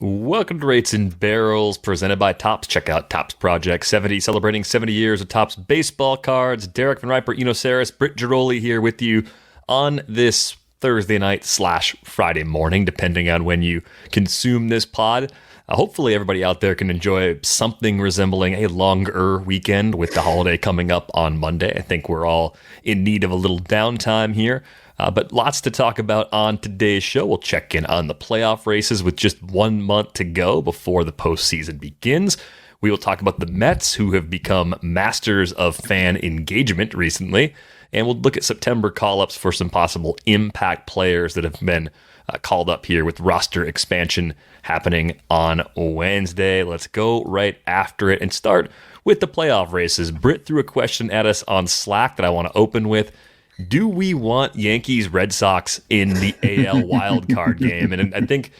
Welcome to Rates and Barrels, presented by Topps. Check out Topps Project 70, celebrating 70 years of Topps baseball cards. Derek Van Riper, Eno Saris, Britt Giroli here with you on this Thursday night / Friday morning, depending on when you consume this pod. Hopefully everybody out there can enjoy something resembling a longer weekend with the holiday coming up on Monday. I think we're all in need of a little downtime here. But lots to talk about on today's show. We'll check in on the playoff races with just 1 month to go before the postseason begins. We will talk about the Mets, who have become masters of fan engagement recently. And we'll look at September call-ups for some possible impact players that have been called up here with roster expansion happening on Wednesday. Let's go right after it and start with the playoff races. Britt threw a question at us on Slack that I want to open with. Do we want Yankees-Red Sox in the AL wildcard game? And I think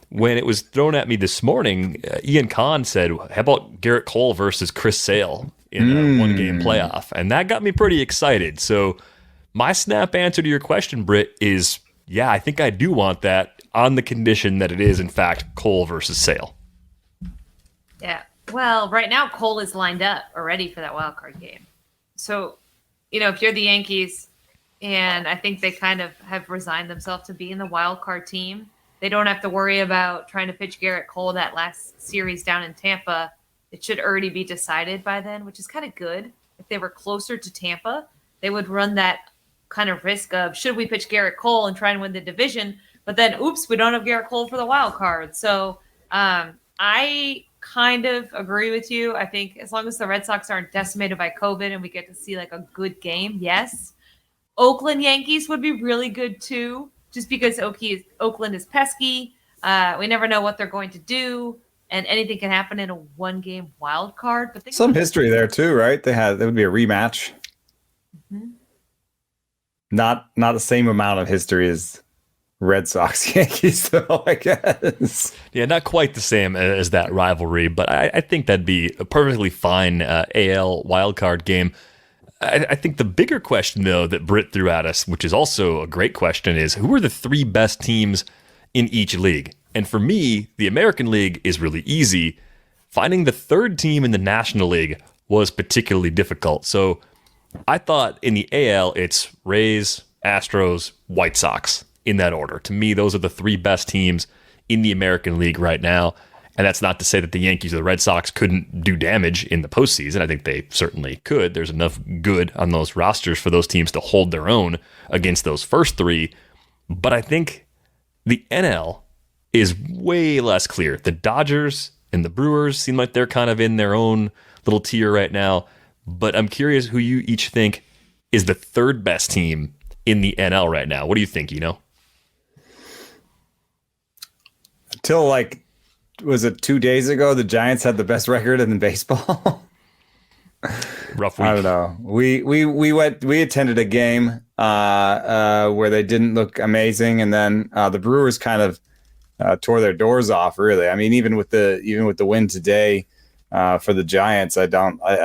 when it was thrown at me this morning, Ian Kahn said, how about Garrett Cole versus Chris Sale in a one-game playoff? And that got me pretty excited. So my snap answer to your question, Britt, is, yeah, I think I do want that on the condition that it is, in fact, Cole versus Sale. Yeah. Well, right now, Cole is lined up already for that wildcard game. So, if you're the Yankees, and I think they kind of have resigned themselves to being the wild card team. They don't have to worry about trying to pitch Garrett Cole that last series down in Tampa. It should already be decided by then, which is kind of good. If they were closer to Tampa, they would run that kind of risk of, should we pitch Garrett Cole and try and win the division? But then, oops, we don't have Garrett Cole for the wild card. So I kind of agree with you. I think as long as the Red Sox aren't decimated by COVID and we get to see like a good game, yes. Oakland Yankees would be really good too, just because Oakland is pesky. We never know what they're going to do, and anything can happen in a one-game wild card. But some history there too, right? There would be a rematch. Mm-hmm. Not the same amount of history as Red Sox Yankees, though, I guess. Yeah, not quite the same as that rivalry, but I think that'd be a perfectly fine AL wildcard game. I think the bigger question, though, that Britt threw at us, which is also a great question, is who are the three best teams in each league? And for me, the American League is really easy. Finding the third team in the National League was particularly difficult. So I thought in the AL, it's Rays, Astros, White Sox in that order. To me, those are the three best teams in the American League right now. And that's not to say that the Yankees or the Red Sox couldn't do damage in the postseason. I think they certainly could. There's enough good on those rosters for those teams to hold their own against those first three. But I think the NL is way less clear. The Dodgers and the Brewers seem like they're kind of in their own little tier right now. But I'm curious who you each think is the third best team in the NL right now. What do you think, Until was it 2 days ago, the Giants had the best record in baseball? Rough week. I don't know. We attended a game where they didn't look amazing, and then the Brewers kind of tore their doors off. Really, I mean, even with the win today for the Giants, I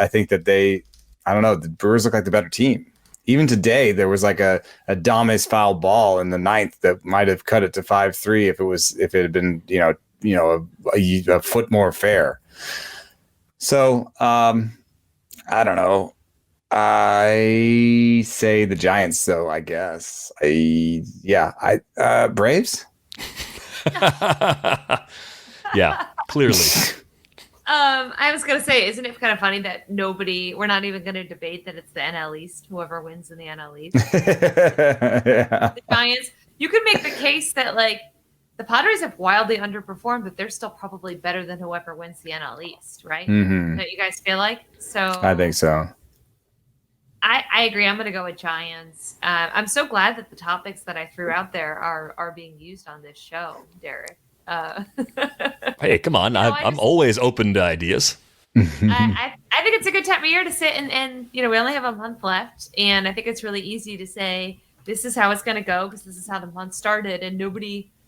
think that I don't know. The Brewers look like the better team. Even today, there was like a Dames foul ball in the ninth that might have cut it to 5-3 if it had been a foot more fair. So I don't know. I say the Giants, though. I guess. Braves. Yeah, clearly. I was going to say, isn't it kind of funny that we're not even going to debate that it's the NL East, whoever wins in the NL East. Yeah. The Giants, you could make the case that the Padres have wildly underperformed, but they're still probably better than whoever wins the NL East, right? Mm-hmm. Don't you guys feel like? So I think so. I agree. I'm going to go with Giants. I'm so glad that the topics that I threw out there are being used on this show, Derek. Hey, come on. I'm always open to ideas. I think it's a good time of year to sit and we only have a month left. And I think it's really easy to say, this is how it's going to go because this is how the month started. And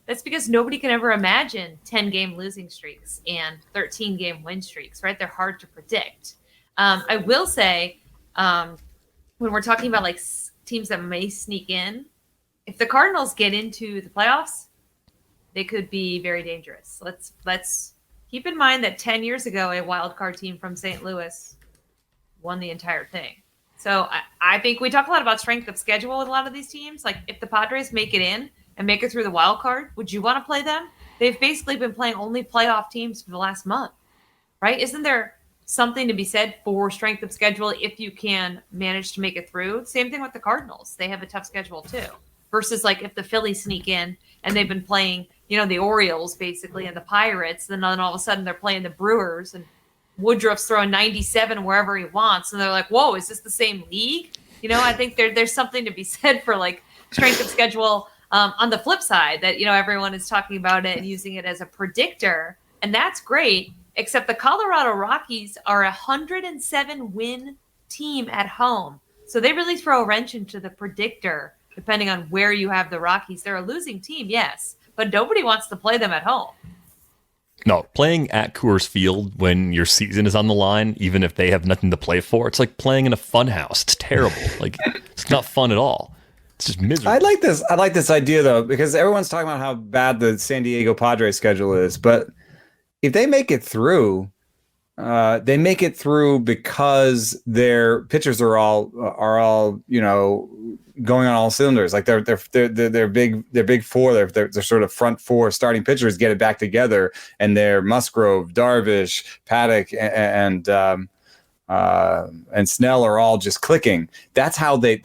that's because nobody can ever imagine 10-game losing streaks and 13-game win streaks, right? They're hard to predict. I will say, when we're talking about teams that may sneak in, if the Cardinals get into the playoffs, they could be very dangerous. Let's keep in mind that 10 years ago, a wild card team from St. Louis won the entire thing. So I think we talk a lot about strength of schedule with a lot of these teams. Like if the Padres make it in and make it through the wild card, would you want to play them? They've basically been playing only playoff teams for the last month, right? Isn't there something to be said for strength of schedule if you can manage to make it through? Same thing with the Cardinals. They have a tough schedule too. Versus like if the Phillies sneak in and they've been playing, the Orioles basically and the Pirates, then all of a sudden they're playing the Brewers and Woodruff's throwing 97 wherever he wants. And they're like, whoa, is this the same league? I think there's something to be said for like strength of schedule on the flip side that, everyone is talking about it and using it as a predictor. And that's great, except the Colorado Rockies are a 107 win team at home. So they really throw a wrench into the predictor depending on where you have the Rockies. They're a losing team, yes, but nobody wants to play them at home. No, playing at Coors Field when your season is on the line, even if they have nothing to play for, it's like playing in a fun house. It's terrible. Like, it's not fun at all. It's just miserable. I like this idea, though, because everyone's talking about how bad the San Diego Padres schedule is. But if they make it through, because their pitchers are all going on all cylinders. Like their big four, their sort of front four starting pitchers get it back together, and their Musgrove, Darvish, Paddock, and Snell are all just clicking. That's how they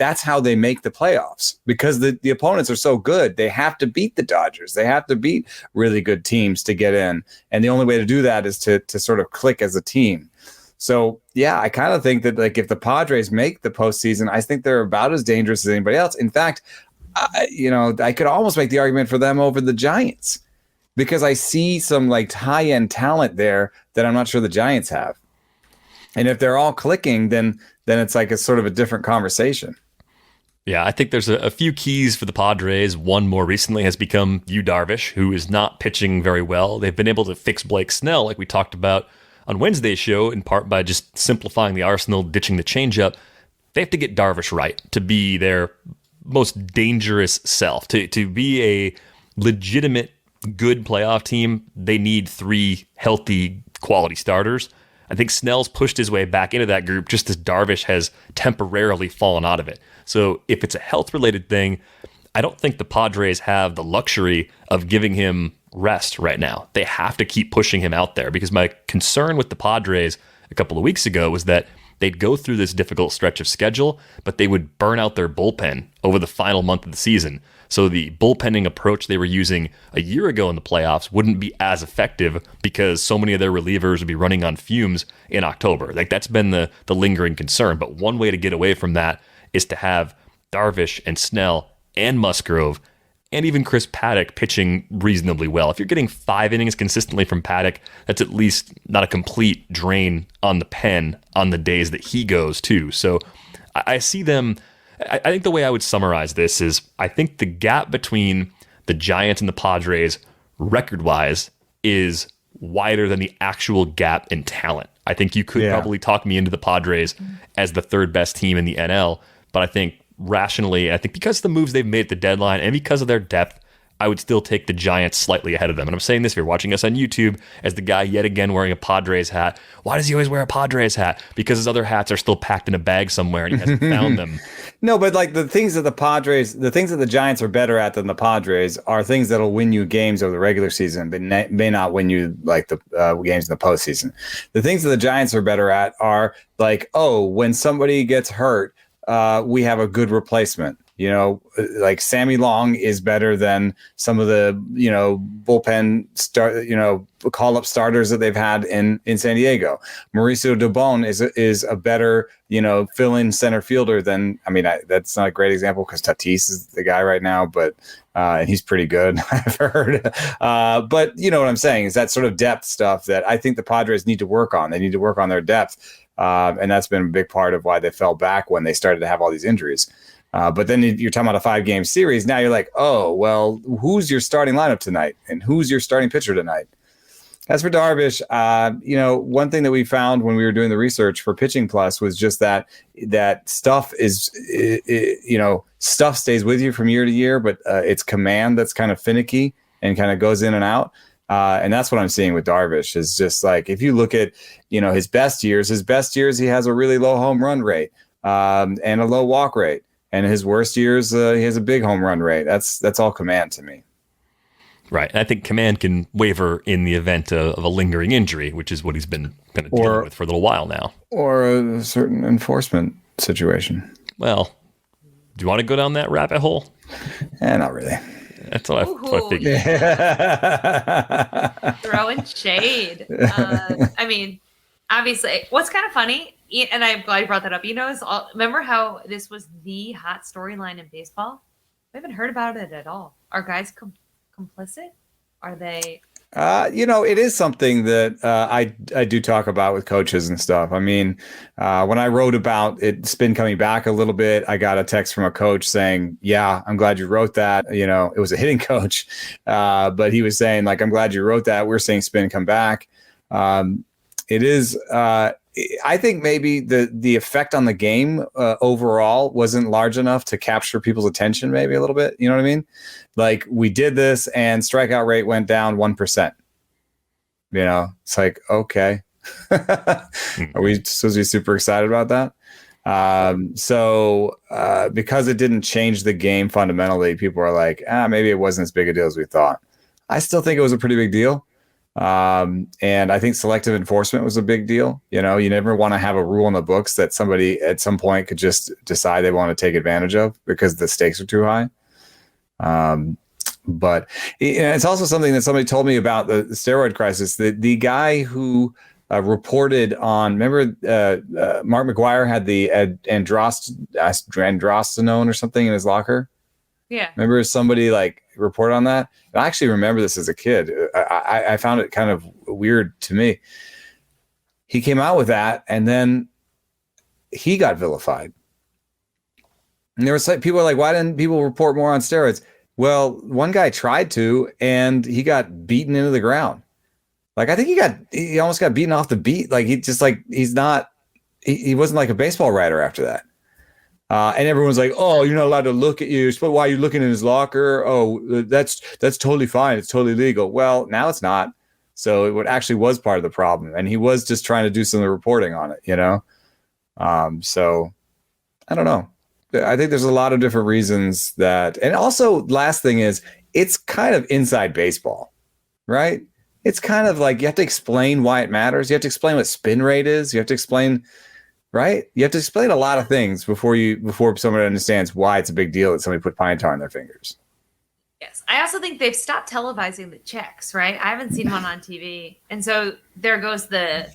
make the playoffs, because the opponents are so good. They have to beat the Dodgers. They have to beat really good teams to get in, and the only way to do that is to sort of click as a team. So, yeah, I kind of think that, like, if the Padres make the postseason, I think they're about as dangerous as anybody else. In fact, I could almost make the argument for them over the Giants, because I see some, like, high-end talent there that I'm not sure the Giants have. And if they're all clicking, then it's like a sort of a different conversation. Yeah, I think there's a few keys for the Padres. One more recently has become Yu Darvish, who is not pitching very well. They've been able to fix Blake Snell, like we talked about on Wednesday's show, in part by just simplifying the arsenal, ditching the changeup. They have to get Darvish right to be their most dangerous self. To be a legitimate, good playoff team, they need 3 healthy, quality starters. I think Snell's pushed his way back into that group just as Darvish has temporarily fallen out of it. So if it's a health-related thing, I don't think the Padres have the luxury of giving him rest right now. They have to keep pushing him out there, because my concern with the Padres a couple of weeks ago was that they'd go through this difficult stretch of schedule, but they would burn out their bullpen over the final month of the season. So the bullpenning approach they were using a year ago in the playoffs wouldn't be as effective, because so many of their relievers would be running on fumes in October. Like, that's been the lingering concern. But one way to get away from that is to have Darvish and Snell and Musgrove and even Chris Paddock pitching reasonably well. If you're getting 5 innings consistently from Paddock, that's at least not a complete drain on the pen on the days that he goes too. So I see them. I think the way I would summarize this is, I think the gap between the Giants and the Padres record-wise is wider than the actual gap in talent. I think you could probably talk me into the Padres as the 3rd best team in the NL, but I think rationally, I think because of the moves they've made at the deadline and because of their depth, I would still take the Giants slightly ahead of them. And I'm saying this if you're watching us on YouTube as the guy yet again wearing a Padres hat. Why does he always wear a Padres hat? Because his other hats are still packed in a bag somewhere and he hasn't found them. No, but like the things that the Giants are better at than the Padres are things that'll win you games over the regular season, but may not win you like the games in the postseason. The things that the Giants are better at are like, when somebody gets hurt, we have a good replacement. Like Sammy Long is better than some of the, bullpen call-up starters that they've had in San Diego. Mauricio Dubon is a better, fill-in center fielder than, that's not a great example because Tatis is the guy right now, but and he's pretty good, I've heard. But you know what I'm saying is that sort of depth stuff that I think the Padres need to work on. They need to work on their depth. And that's been a big part of why they fell back when they started to have all these injuries. But then you're talking about a 5-game series. Now you're like, who's your starting lineup tonight? And who's your starting pitcher tonight? As for Darvish, one thing that we found when we were doing the research for Pitching Plus was just that stuff stuff stays with you from year to year, but it's command that's kind of finicky. and kind of goes in and out. And that's what I'm seeing with Darvish is just like, if you look at, his best years, he has a really low home run rate and a low walk rate. And his worst years, he has a big home run rate. That's all command to me. Right. And I think command can waver in the event of a lingering injury, which is what he's been kind of dealing with for a little while now. Or a certain enforcement situation. Well, do you want to go down that rabbit hole? Not really. That's what I figured. Throwing shade. I mean, obviously, what's kind of funny, and I'm glad you brought that up, remember how this was the hot storyline in baseball? We haven't heard about it at all. Are guys complicit? Are they? It is something that I do talk about with coaches and stuff. I mean, when I wrote about it, spin coming back a little bit, I got a text from a coach saying, yeah, I'm glad you wrote that. It was a hitting coach, but he was saying, like, I'm glad you wrote that. We're seeing spin come back. It is, I think maybe the effect on the game overall wasn't large enough to capture people's attention, maybe a little bit. You know what I mean? Like, we did this and strikeout rate went down 1%. It's like, okay. Are we supposed to be super excited about that? So because it didn't change the game fundamentally, people are like, maybe it wasn't as big a deal as we thought. I still think it was a pretty big deal. And I think selective enforcement was a big deal. You never want to have a rule in the books that somebody at some point could just decide they want to take advantage of because the stakes are too high. But it's also something that somebody told me about the steroid crisis. The guy who reported on, remember Mark McGwire had the androstenone or something in his locker? Yeah. Remember somebody like reported on that? I actually remember this as a kid. I found it kind of weird to me. He came out with that, and then he got vilified. And there was people were like, why didn't people report more on steroids? Well, one guy tried to, and he got beaten into the ground. Like, I think he almost got beaten off the beat. Like, he wasn't like a baseball writer after that. And everyone's like, oh, you're not allowed to look at you. But why are you looking in his locker? Oh, that's totally fine. It's totally legal. Well, now it's not. So it actually was part of the problem. And he was just trying to do some of the reporting on it, So I don't know. I think there's a lot of different reasons that. And also, last thing is, it's kind of inside baseball, right? It's kind of like you have to explain why it matters. You have to explain what spin rate is. You have to explain. Right? You have to explain a lot of things before somebody understands why it's a big deal that somebody put pine tar on their fingers. Yes. I also think they've stopped televising the checks, right? I haven't seen one on TV. And so there goes then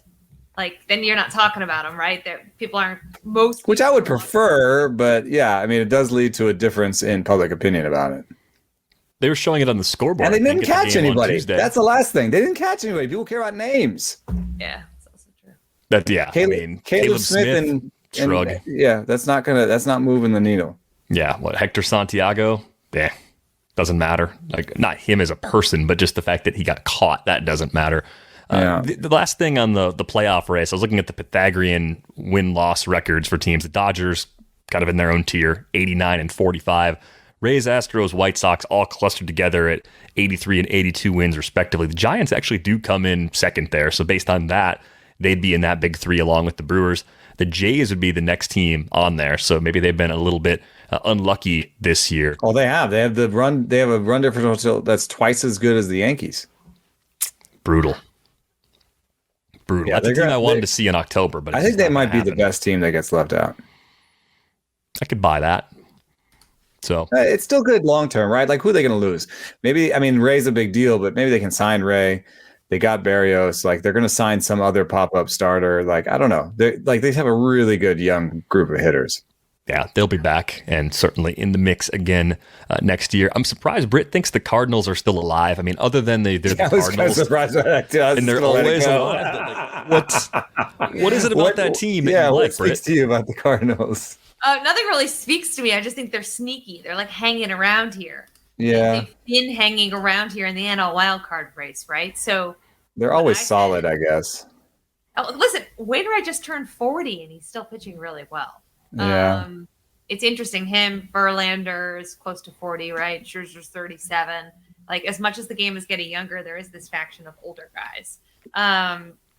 you're not talking about them, right? People aren't Which I would prefer, but yeah, I mean, it does lead to a difference in public opinion about it. They were showing it on the scoreboard. And they didn't catch anybody. That's the last thing. They didn't catch anybody. People care about names. Yeah. Caleb Smith and shrug. That's not moving the needle. Yeah, Hector Santiago? Yeah, doesn't matter. Like, not him as a person, but just the fact that he got caught, that doesn't matter. The last thing on the playoff race, I was looking at the Pythagorean win-loss records for teams. The Dodgers, kind of in their own tier, 89 and 45. Rays, Astros, White Sox all clustered together at 83 and 82 wins, respectively. The Giants actually do come in second there, so based on that, they'd be in that big three along with the Brewers. The Jays would be the next team on there, so maybe they've been a little bit unlucky this year. Oh, they have. They have a run differential that's twice as good as the Yankees. Brutal. Yeah, that's the team I wanted to see in October, but I think they might be the best team that gets left out. I could buy that. So it's still good long term, right? Like, who are they going to lose? Maybe, I mean, Ray's a big deal, but maybe they can sign Ray. They got Barrios. Like, they're going to sign some other pop-up starter. Like, I don't know. They have a really good young group of hitters. Yeah, they'll be back and certainly in the mix again next year. I'm surprised Britt thinks the Cardinals are still alive. I mean, other than they're the Cardinals. I was kind of surprised by that too. And they're always alive. What is it about that team that you like, Britt? What speaks to you about the Cardinals? Nothing really speaks to me. I just think they're sneaky. They're like hanging around here. Yeah. They've been hanging around here in the NL wildcard race, right? So they're always solid, I guess. Oh, listen, Wainwright just turned 40 and he's still pitching really well. Yeah. It's interesting. Verlander is close to 40, right? Scherzer's 37. Like, as much as the game is getting younger, there is this faction of older guys.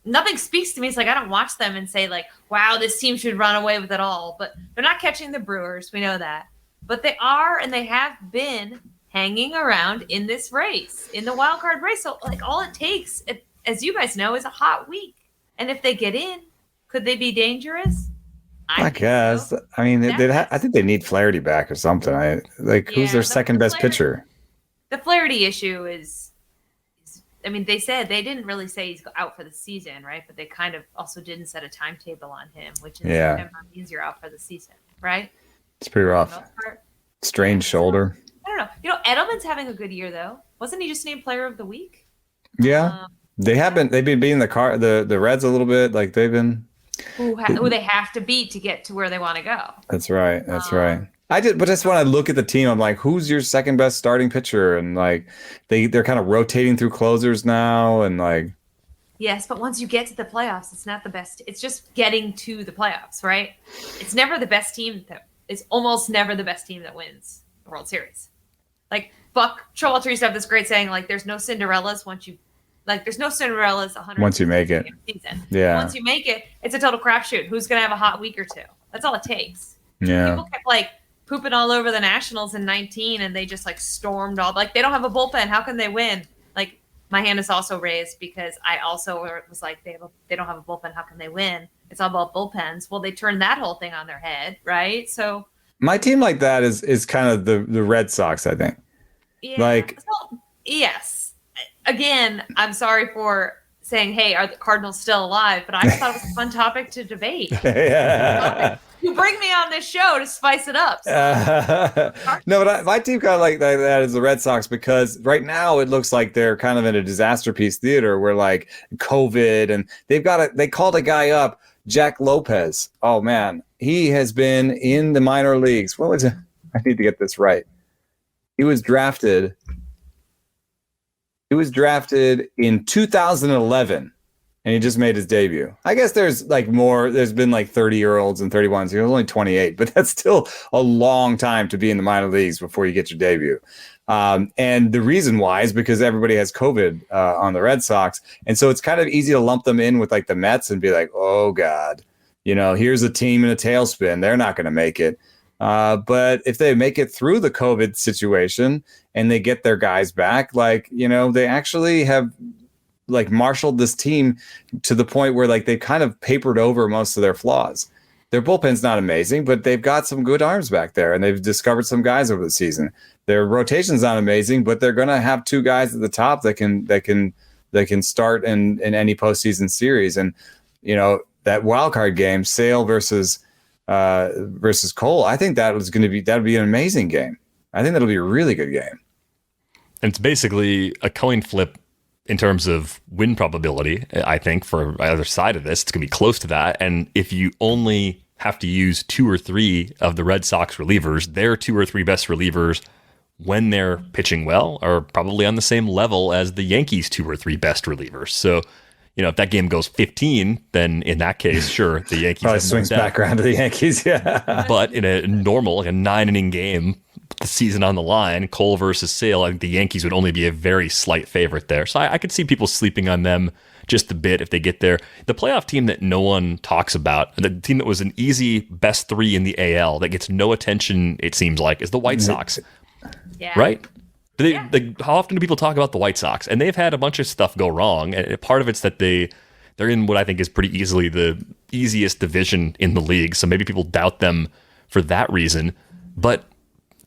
Nothing speaks to me. It's like I don't watch them and say, like, wow, this team should run away with it all. But they're not catching the Brewers. We know that. But they are, and they have been hanging around in this race, in the wild card race. So, like, all it takes, as you guys know, is a hot week. And if they get in, could they be dangerous? I guess. So. I mean, I think they need Flaherty back or something. Who's their second best pitcher? The Flaherty issue is, I mean, they said they didn't really say he's out for the season, right? But they kind of also didn't set a timetable on him, which in September means you're out for the season, right? It's pretty rough. Strained shoulder. I don't know. You know, Edelman's having a good year, though. Wasn't he just named Player of the Week? Yeah, they have been. They've been beating the Reds a little bit. Like they've been. Who they have to beat to get to where they want to go. That's right. That's right. But just when I look at the team, I'm like, who's your second best starting pitcher? And like, they're kind of rotating through closers now, and like. Yes, but once you get to the playoffs, it's not the best. It's just getting to the playoffs, right? It's never the best team it's almost never the best team that wins the World Series. Like Buck Showalter used to have this great saying, like, there's no Cinderellas there's no Cinderellas 100 once you make it. Season. Yeah. Once you make it, it's a total crapshoot. Who's going to have a hot week or two? That's all it takes. Yeah. People kept like pooping all over the Nationals in 19, and they just like stormed all. Like, they don't have a bullpen. How can they win? Like, my hand is also raised because I also was like, they don't have a bullpen. How can they win? It's all about bullpens. Well, they turned that whole thing on their head, right? So my team like that is kind of the Red Sox, I think. Yeah. Like, so, yes. Again, I'm sorry for saying, hey, are the Cardinals still alive? But I just thought it was a fun topic to debate. Yeah. You bring me on this show to spice it up. So. No, but my team kind of like that is the Red Sox, because right now it looks like they're kind of in a disaster piece theater where like COVID, and they called a guy up, Jack Lopez. Oh man, he has been in the minor leagues. What was it? I need to get this right. He was drafted in 2011, and he just made his debut. I guess there's been like 30-year-olds and 31s. He was only 28, but that's still a long time to be in the minor leagues before you get your debut. And the reason why is because everybody has COVID on the Red Sox. And so it's kind of easy to lump them in with like the Mets and be like, oh God, here's a team in a tailspin. They're not going to make it. But if they make it through the COVID situation and they get their guys back, they actually have like marshaled this team to the point where like they kind of papered over most of their flaws. Their bullpen's not amazing, but they've got some good arms back there, and they've discovered some guys over the season. Their rotation's not amazing, but they're going to have two guys at the top that can start in any postseason series. And that wild card game, Sale versus Cole, I think that'd be an amazing game. I think that'll be a really good game. And it's basically a coin flip in terms of win probability, I think, for either side of this. It's going to be close to that. And if you only have to use 2 or 3 of the Red Sox relievers, their 2 or 3 best relievers, when they're pitching well, are probably on the same level as the Yankees' 2 or 3 best relievers. So, if that game goes 15, then in that case, sure, the Yankees probably swings back around to the Yankees, yeah. But in a normal, like a 9-inning game, the season on the line, Cole versus Sale, I think the Yankees would only be a very slight favorite there. So I could see people sleeping on them just a bit if they get there. The playoff team that no one talks about, the team that was an easy best 3 in the AL that gets no attention, it seems like, is the White Sox. Yeah. Right? How often do people talk about the White Sox? And they've had a bunch of stuff go wrong. And part of it's that they're in what I think is pretty easily the easiest division in the league. So maybe people doubt them for that reason. But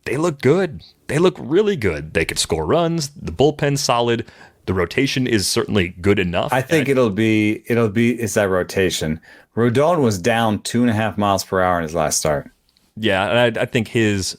they look good. They look really good. They could score runs. The bullpen's solid. The rotation is certainly good enough. I think it's that rotation. Rodon was down 2.5 miles per hour in his last start. Yeah, and I think his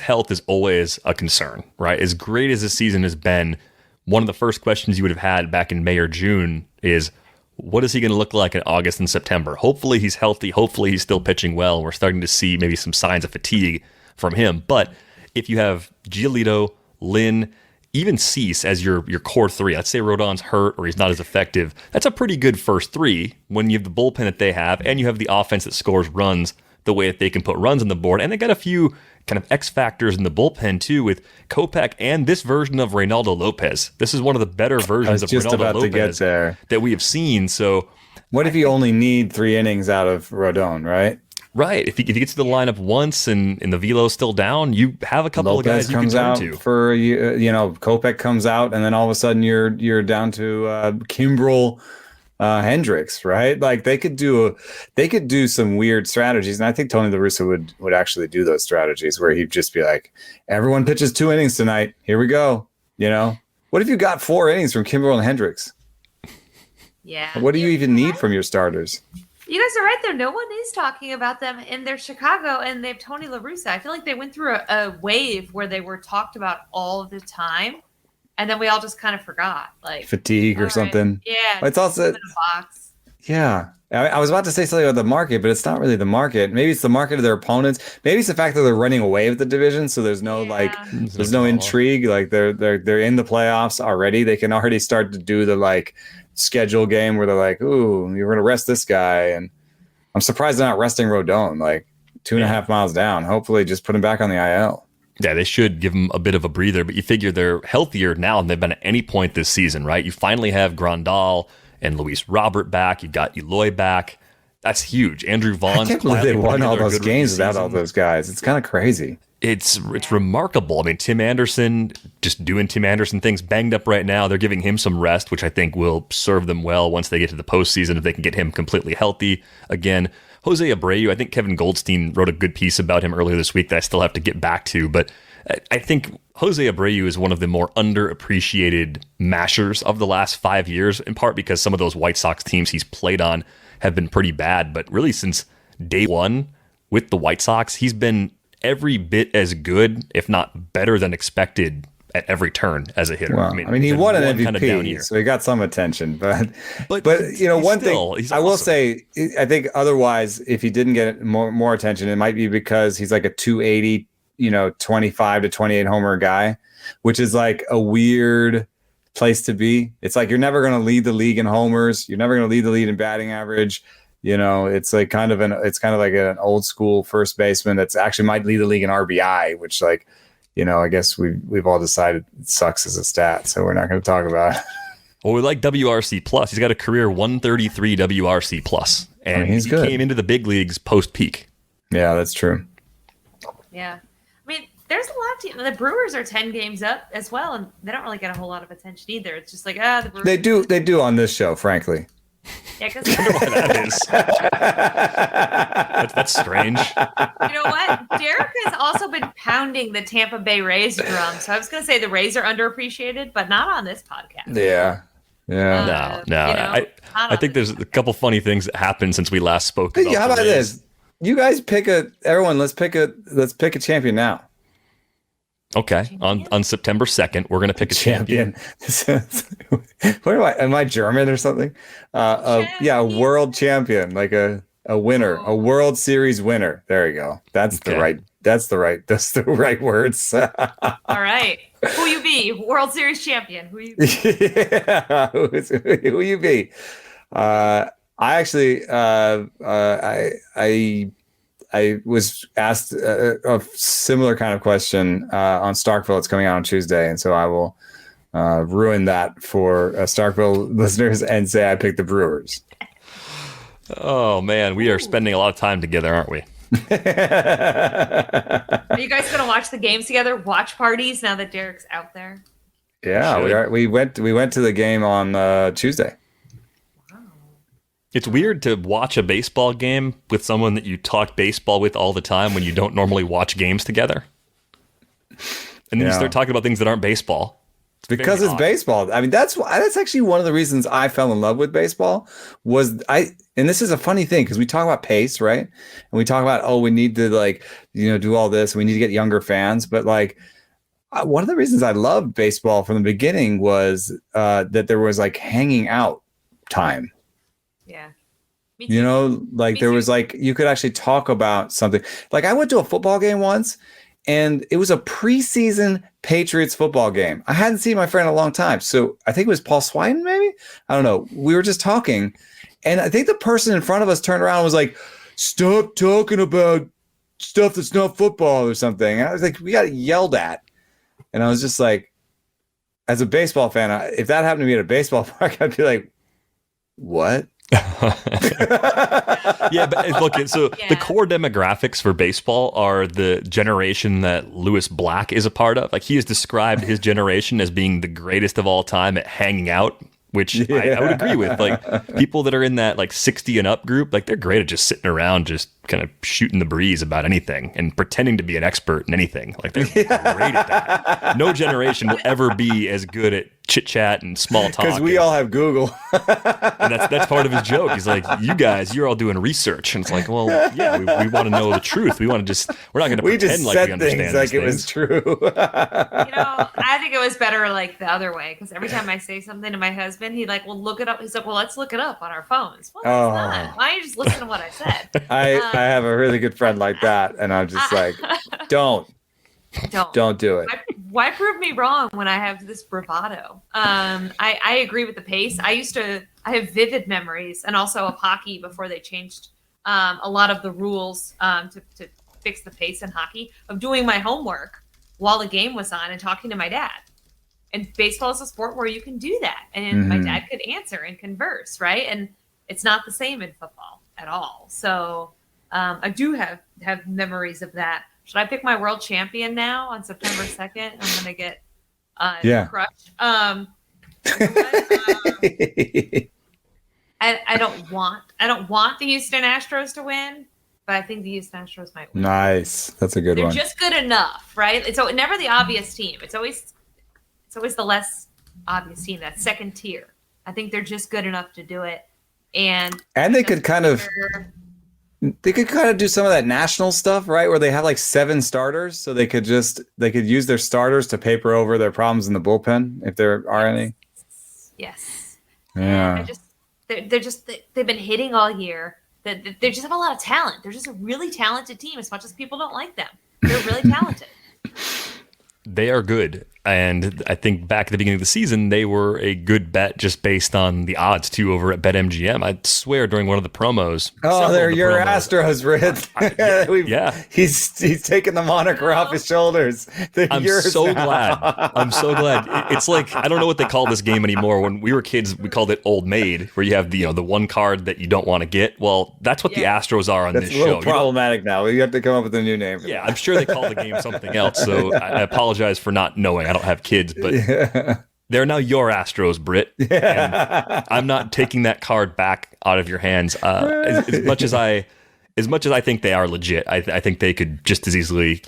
health is always a concern, right? As great as this season has been, one of the first questions you would have had back in May or June is, what is he going to look like in August and September? Hopefully he's healthy. Hopefully he's still pitching well. We're starting to see maybe some signs of fatigue from him. But if you have Giolito, Lynn, even Cease as your core 3, let's say Rodon's hurt or he's not as effective, that's a pretty good first 3 when you have the bullpen that they have and you have the offense that scores runs the way that they can put runs on the board. And they got a few kind of X factors in the bullpen too, with Kopech and this version of Reynaldo Lopez. This is one of the better versions of Reynaldo Lopez that we have seen. So what if you only need 3 innings out of Rodon, right? Right. If he gets to the lineup once and the velo's still down, you have a couple Lopez of guys you can turn to. For Kopech comes out, and then all of a sudden you're down to Kimbrel Hendricks, right? Like they could do some weird strategies, and I think Tony La Russa would actually do those strategies where he'd just be like, everyone pitches 2 innings tonight. Here we go. What if you got 4 innings from Kimbrel and Hendricks? Yeah. What do you even need from your starters? You guys are right, though. No one is talking about them in their Chicago, and they have Tony La Russa. I feel like they went through a wave where they were talked about all the time, and then we all just kind of forgot. Like fatigue or something. Yeah. It's also in a box. Yeah. I was about to say something about the market, but it's not really the market. Maybe it's the market of their opponents. Maybe it's the fact that they're running away with the division, so there's no there's no intrigue. Like they're in the playoffs already. They can already start to do the schedule game where they're like, ooh, you're gonna rest this guy, and I'm surprised they're not resting Rodon, 2.5 miles down. Hopefully just put him back on the IL. Yeah, they should give him a bit of a breather, but you figure they're healthier now than they've been at any point this season, right? You finally have Grandal and Luis Robert back. You've got Eloy back. That's huge. Andrew Vaughn. I can't believe they won all those games without all those guys. It's kind of crazy. It's remarkable. I mean, Tim Anderson, just doing Tim Anderson things, banged up right now. They're giving him some rest, which I think will serve them well once they get to the postseason, if they can get him completely healthy again. Jose Abreu, I think Kevin Goldstein wrote a good piece about him earlier this week that I still have to get back to, but I think Jose Abreu is one of the more underappreciated mashers of the last 5 years, in part because some of those White Sox teams he's played on have been pretty bad, but really since day one with the White Sox, he's been every bit as good, if not better than expected at every turn as a hitter. Well, I mean he won an MVP, so he got some attention. But one thing I will say, I think otherwise, if he didn't get more attention, it might be because he's like a 280, 25 to 28 homer guy, which is like a weird place to be. It's like you're never going to lead the league in homers. You're never going to lead the league in batting average. It's like kind of like an old school first baseman that's actually might lead the league in RBI, which I guess we've all decided it sucks as a stat, so we're not going to talk about it. Well, we like WRC plus. He's got a career 133 WRC plus, and he's he good. Came into the big leagues post peak. Yeah, that's true. Yeah, I mean, there's a lot to the Brewers are 10 games up as well, and they don't really get a whole lot of attention either. It's just like the Brewers. They do on this show, frankly. Yeah, because I wonder why that is. That's strange. You know what? Derek has also been pounding the Tampa Bay Rays drum. So I was going to say the Rays are underappreciated, but not on this podcast. Yeah. No. I think there's a couple funny things that happened since we last spoke. About how about this? You guys everyone. Let's pick a champion now. Okay, on September 2nd, we're going to pick a champion. Am I German or something? A world champion, like a winner, a World Series winner. There you go. That's the right words. All right. Who you be? World Series champion. Who you be? Yeah, who you be? I was asked a similar kind of question on Starkville. It's coming out on Tuesday, and so I will ruin that for Starkville listeners and say I picked the Brewers. Oh, man. We are spending a lot of time together, aren't we? Are you guys going to watch the games together? Watch parties now that Derek's out there? Yeah, we are. We went to the game on Tuesday. It's weird to watch a baseball game with someone that you talk baseball with all the time when you don't normally watch games together. And then you start talking about things that aren't baseball. Because it's baseball. I mean, that's actually one of the reasons I fell in love with baseball and this is a funny thing because we talk about pace, right? And we talk about, we need to do all this. We need to get younger fans. But one of the reasons I loved baseball from the beginning was that there was hanging out time. Yeah. There was you could actually talk about something. I went to a football game once and it was a preseason Patriots football game. I hadn't seen my friend in a long time. So I think it was Paul Swinen, maybe? I don't know. We were just talking. And I think the person in front of us turned around and was like, stop talking about stuff that's not football or something. And I was like, we got yelled at. And I was just like, as a baseball fan, if that happened to me at a baseball park, I'd be like, what? Yeah, but look, so the core demographics for baseball are the generation that Lewis Black is a part of. Like, he has described his generation as being the greatest of all time at hanging out, which I would agree with. Like, people that are in that like 60 and up group, like, they're great at just sitting around, just kind of shooting the breeze about anything and pretending to be an expert in anything. Like, they're great at that. No generation will ever be as good at chit chat and small talk. Because we all have Google. And that's part of his joke. He's like, you guys, you're all doing research. And it's like, well, yeah, we want to know the truth. We're not going to pretend like we understand things like these it was true. I think it was better like the other way, because every time I say something to my husband, he'd like, well, look it up. He's like, well, let's look it up on our phones. Well, it's not. Why don't you just listen to what I said? I have a really good friend like that, and I'm just like, don't do it. Why prove me wrong when I have this bravado? I agree with the pace. I have vivid memories, and also of hockey before they changed a lot of the rules to fix the pace in hockey, of doing my homework while the game was on and talking to my dad. And baseball is a sport where you can do that, and my dad could answer and converse, right? And it's not the same in football at all. So I do have memories of that. Should I pick my world champion now on September 2nd? I'm going to get crushed. I don't want the Houston Astros to win, but I think the Houston Astros might win. Nice. That's a good one. They're just good enough, right? It's never the obvious team. It's always the less obvious team, that second tier. I think they're just good enough to do it. And they could kind of do some of that national stuff, right? Where they have like 7 starters, so they could use their starters to paper over their problems in the bullpen, if there are any. Yes. Yeah. They've been hitting all year. They just have a lot of talent. They're just a really talented team, as much as people don't like them. They're really talented. They are good. And I think back at the beginning of the season, they were a good bet just based on the odds, too, over at BetMGM. I swear during one of the promos. Oh, they're your Astros, Britt. Yeah. He's taking the moniker off his shoulders. I'm so glad. It's like, I don't know what they call this game anymore. When we were kids, we called it Old Maid, where you have the one card that you don't want to get. Well, that's what the Astros are on this show. It's a little problematic now. We have to come up with a new name. Yeah, I'm sure they call the game something else. So I apologize for not knowing. I don't have kids, but they're now your Astros, Britt. Yeah. And I'm not taking that card back out of your hands. As much as I think they are legit, I think they could just as easily,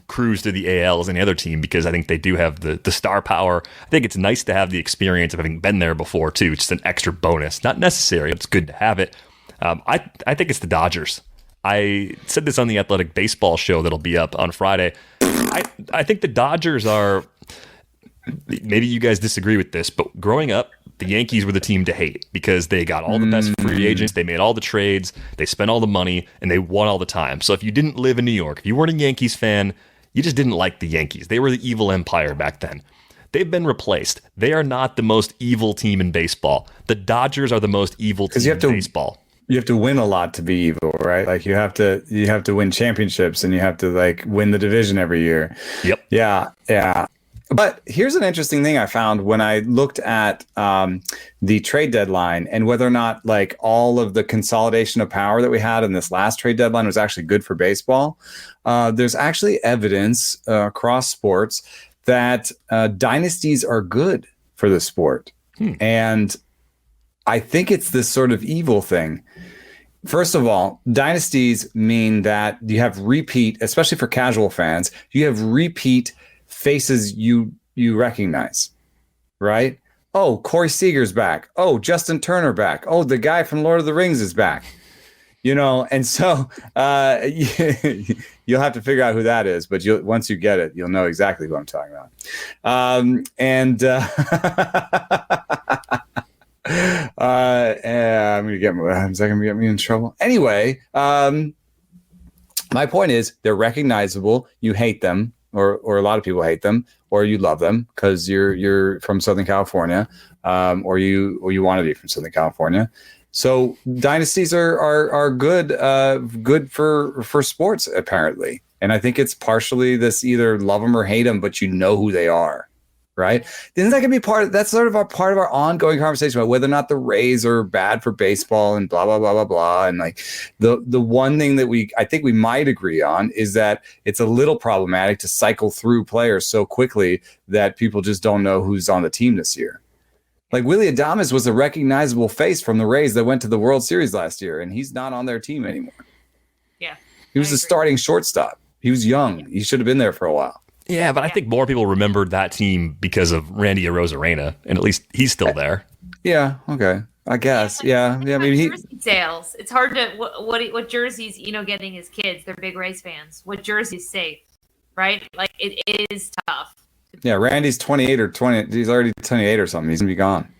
cruise to the AL as any other team, because I think they do have the star power. I think it's nice to have the experience of having been there before too. It's just an extra bonus, not necessary, but it's good to have it. I think it's the Dodgers. I said this on the Athletic Baseball show that'll be up on Friday. I think the Dodgers are, maybe you guys disagree with this, but growing up, the Yankees were the team to hate because they got all the best free agents, they made all the trades, they spent all the money, and they won all the time. So if you didn't live in New York, if you weren't a Yankees fan, you just didn't like the Yankees. They were the evil empire back then. They've been replaced. They are not the most evil team in baseball. The Dodgers are the most evil team in baseball. You have to win a lot to be evil, right? Like you have to win championships, and you have to like win the division every year. Yep. Yeah. But here's an interesting thing I found when I looked at the trade deadline and whether or not like all of the consolidation of power that we had in this last trade deadline was actually good for baseball. There's actually evidence across sports that dynasties are good for the sport. And I think it's this sort of evil thing. First of all, dynasties mean that you have repeat, especially for casual fans, you have repeat faces you recognize, right? Oh, Corey Seager's back. Oh, Justin Turner back. Oh, the guy from Lord of the Rings is back. And so you'll have to figure out who that is, but once you get it, you'll know exactly who I'm talking about. I'm gonna get me in trouble. Anyway, my point is they're recognizable. You hate them, or a lot of people hate them, or you love them because you're from Southern California, or you want to be from Southern California, So dynasties are good for sports apparently, and I think it's partially this either love them or hate them, but you know who they are, right? Isn't that gonna be that's sort of part of our ongoing conversation about whether or not the Rays are bad for baseball and blah blah blah blah blah. And like the one thing that I think we might agree on is that it's a little problematic to cycle through players so quickly that people just don't know who's on the team this year. Like Willie Adames was a recognizable face from the Rays that went to the World Series last year, and he's not on their team anymore. Yeah. He was the starting shortstop. He was young. He should have been there for a while. Yeah, but I think more people remembered that team because of Randy Arozarena, and at least he's still there. Yeah, okay. I guess. Yeah. I mean, jersey sales. It's hard to what jerseys, getting his kids. They're big Rays fans. What jerseys safe, right? Like it is tough. Yeah, Randy's 28 or 20. He's already 28 or something. He's going to be gone.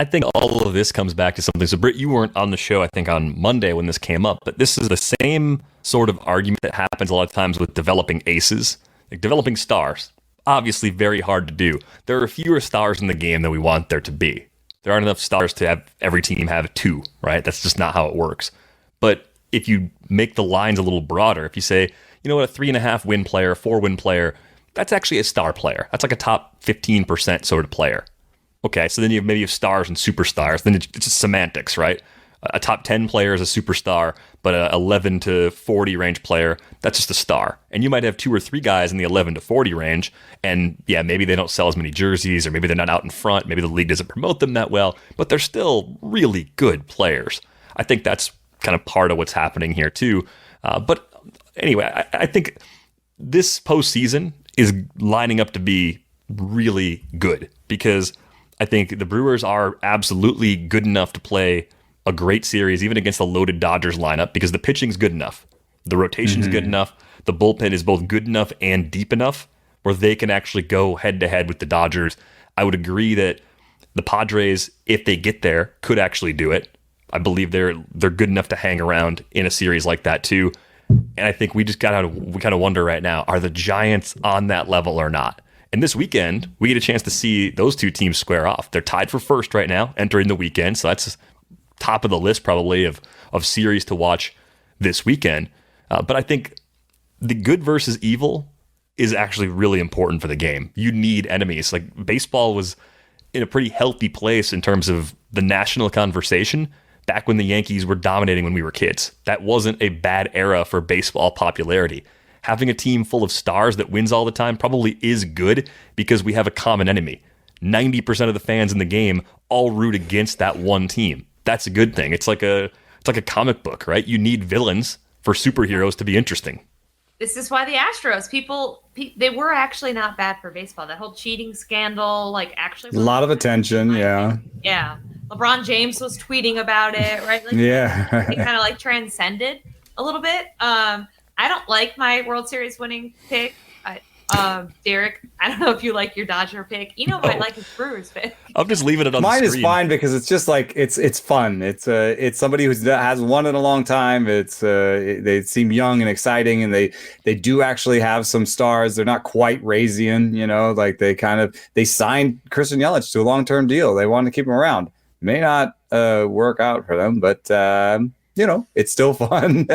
I think all of this comes back to something. So, Britt, you weren't on the show, I think, on Monday when this came up, but this is the same sort of argument that happens a lot of times with developing aces, like developing stars. Obviously, very hard to do. There are fewer stars in the game than we want there to be. There aren't enough stars to have every team have 2, right? That's just not how it works. But if you make the lines a little broader, if you say, you know what, a 3.5 win player, 4 win player, that's actually a star player. That's like a top 15% sort of player. Okay, so then you maybe have stars and superstars. Then it's just semantics, right? A top 10 player is a superstar, but a 11 to 40 range player, that's just a star. And you might have 2 or 3 guys in the 11 to 40 range, and yeah, maybe they don't sell as many jerseys, or maybe they're not out in front, maybe the league doesn't promote them that well, but they're still really good players. I think that's kind of part of what's happening here too. But anyway, I think this postseason is lining up to be really good because I think the Brewers are absolutely good enough to play a great series, even against the loaded Dodgers lineup, because the pitching's good enough. The rotation's good enough. The bullpen is both good enough and deep enough where they can actually go head to head with the Dodgers. I would agree that the Padres, if they get there, could actually do it. I believe they're good enough to hang around in a series like that too. And I think we kind of wonder right now, are the Giants on that level or not? And this weekend, we get a chance to see those two teams square off. They're tied for first right now, entering the weekend. So that's top of the list probably of series to watch this weekend. But I think the good versus evil is actually really important for the game. You need enemies. Like baseball was in a pretty healthy place in terms of the national conversation back when the Yankees were dominating when we were kids. That wasn't a bad era for baseball popularity. Having a team full of stars that wins all the time probably is good because we have a common enemy. 90% of the fans in the game all root against that one team. That's a good thing. It's like a comic book, right? You need villains for superheroes to be interesting. This is why the Astros, they were actually not bad for baseball. That whole cheating scandal, actually a lot of attention. Yeah. Yeah. LeBron James was tweeting about it, right? Yeah. It kind of transcended a little bit. I don't like my World Series winning pick. Derek, I don't know if you like your Dodger pick. I like his Brewers pick. I'm just leaving it on Mine the screen. Is fine because it's just it's fun. It's somebody who has won in a long time. They seem young and exciting, and they do actually have some stars. They're not quite Razian, they signed Christian Yelich to a long-term deal. They want to keep him around. May not work out for them, but it's still fun.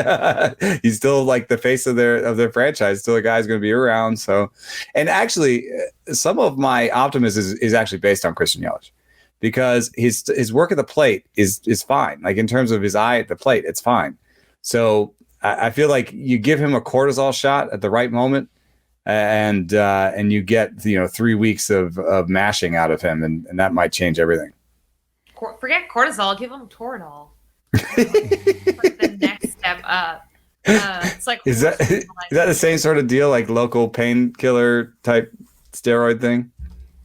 He's still the face of their franchise. Still a guy who's going to be around. So, and actually, some of my optimism is actually based on Christian Yelich because his work at the plate is fine. In terms of his eye at the plate, it's fine. So I feel like you give him a cortisol shot at the right moment, and you get 3 weeks of mashing out of him, and that might change everything. Forget cortisol. Give him Toradol. The next step up. It's is that the same sort of deal, local painkiller type steroid thing?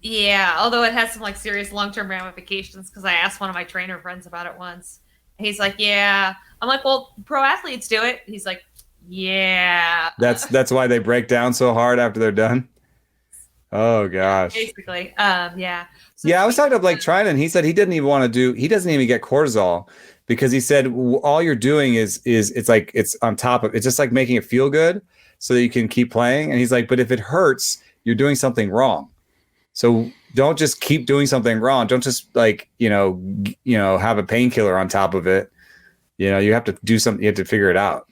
Yeah, although it has some serious long-term ramifications because I asked one of my trainer friends about it once. He's like, yeah. I'm like, well, pro athletes do it. He's like, yeah. That's why they break down so hard after they're done. Oh gosh. Basically, yeah. So I was talking to Blake Trinan. He said he doesn't even get cortisol because he said all you're doing is it's on top of it's just making it feel good so that you can keep playing. And he's like, but if it hurts, you're doing something wrong. So don't just keep doing something wrong. Don't just like, have a painkiller on top of it. You have to do something. You have to figure it out.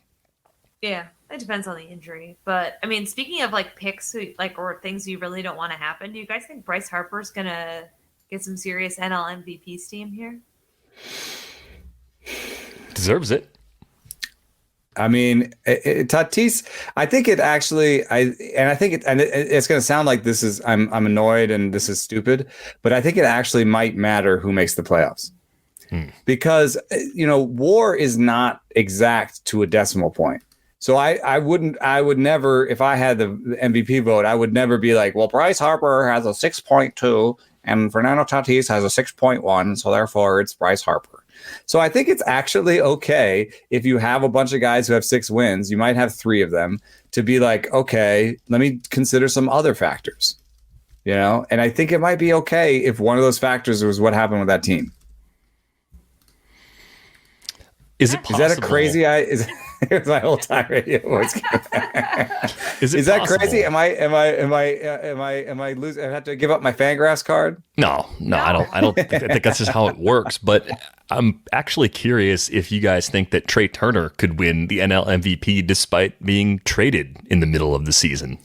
Yeah, it depends on the injury. But I mean, speaking of like picks, or things you really don't want to happen, do you guys think Bryce Harper's gonna get some serious NL MVP steam here? Deserves it. I mean, Tatis. I think it actually. It's going to sound like this is. I'm annoyed and this is stupid, but I think it actually might matter who makes the playoffs, because WAR is not exact to a decimal point. So I would never, if I had the MVP vote, I would never be like, well, Bryce Harper has a 6.2 and Fernando Tatis has a 6.1, so therefore it's Bryce Harper. So I think it's actually okay if you have a bunch of guys who have 6 wins, you might have 3 of them, to be like, okay, let me consider some other factors, and I think it might be okay if one of those factors was what happened with that team. Is it possible? Is that a crazy Here's my old time radio voice. Is that crazy? Am I losing? I have to give up my Fangraphs card? No, I don't think that's just how it works. But I'm actually curious if you guys think that Trey Turner could win the NL MVP despite being traded in the middle of the season.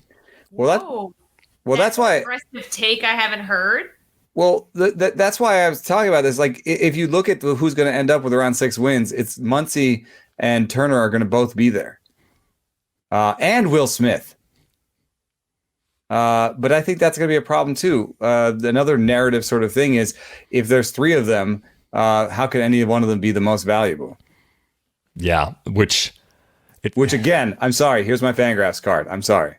That's why. Aggressive take I haven't heard. Well, that's why I was talking about this. Like, if you look at who's going to end up with around 6 wins, it's Muncy and Turner are going to both be there, and Will Smith. But I think that's going to be a problem too. Another narrative sort of thing is, if there's 3 of them, how could any one of them be the most valuable? Yeah, which again, I'm sorry. Here's my Fangraphs card. I'm sorry.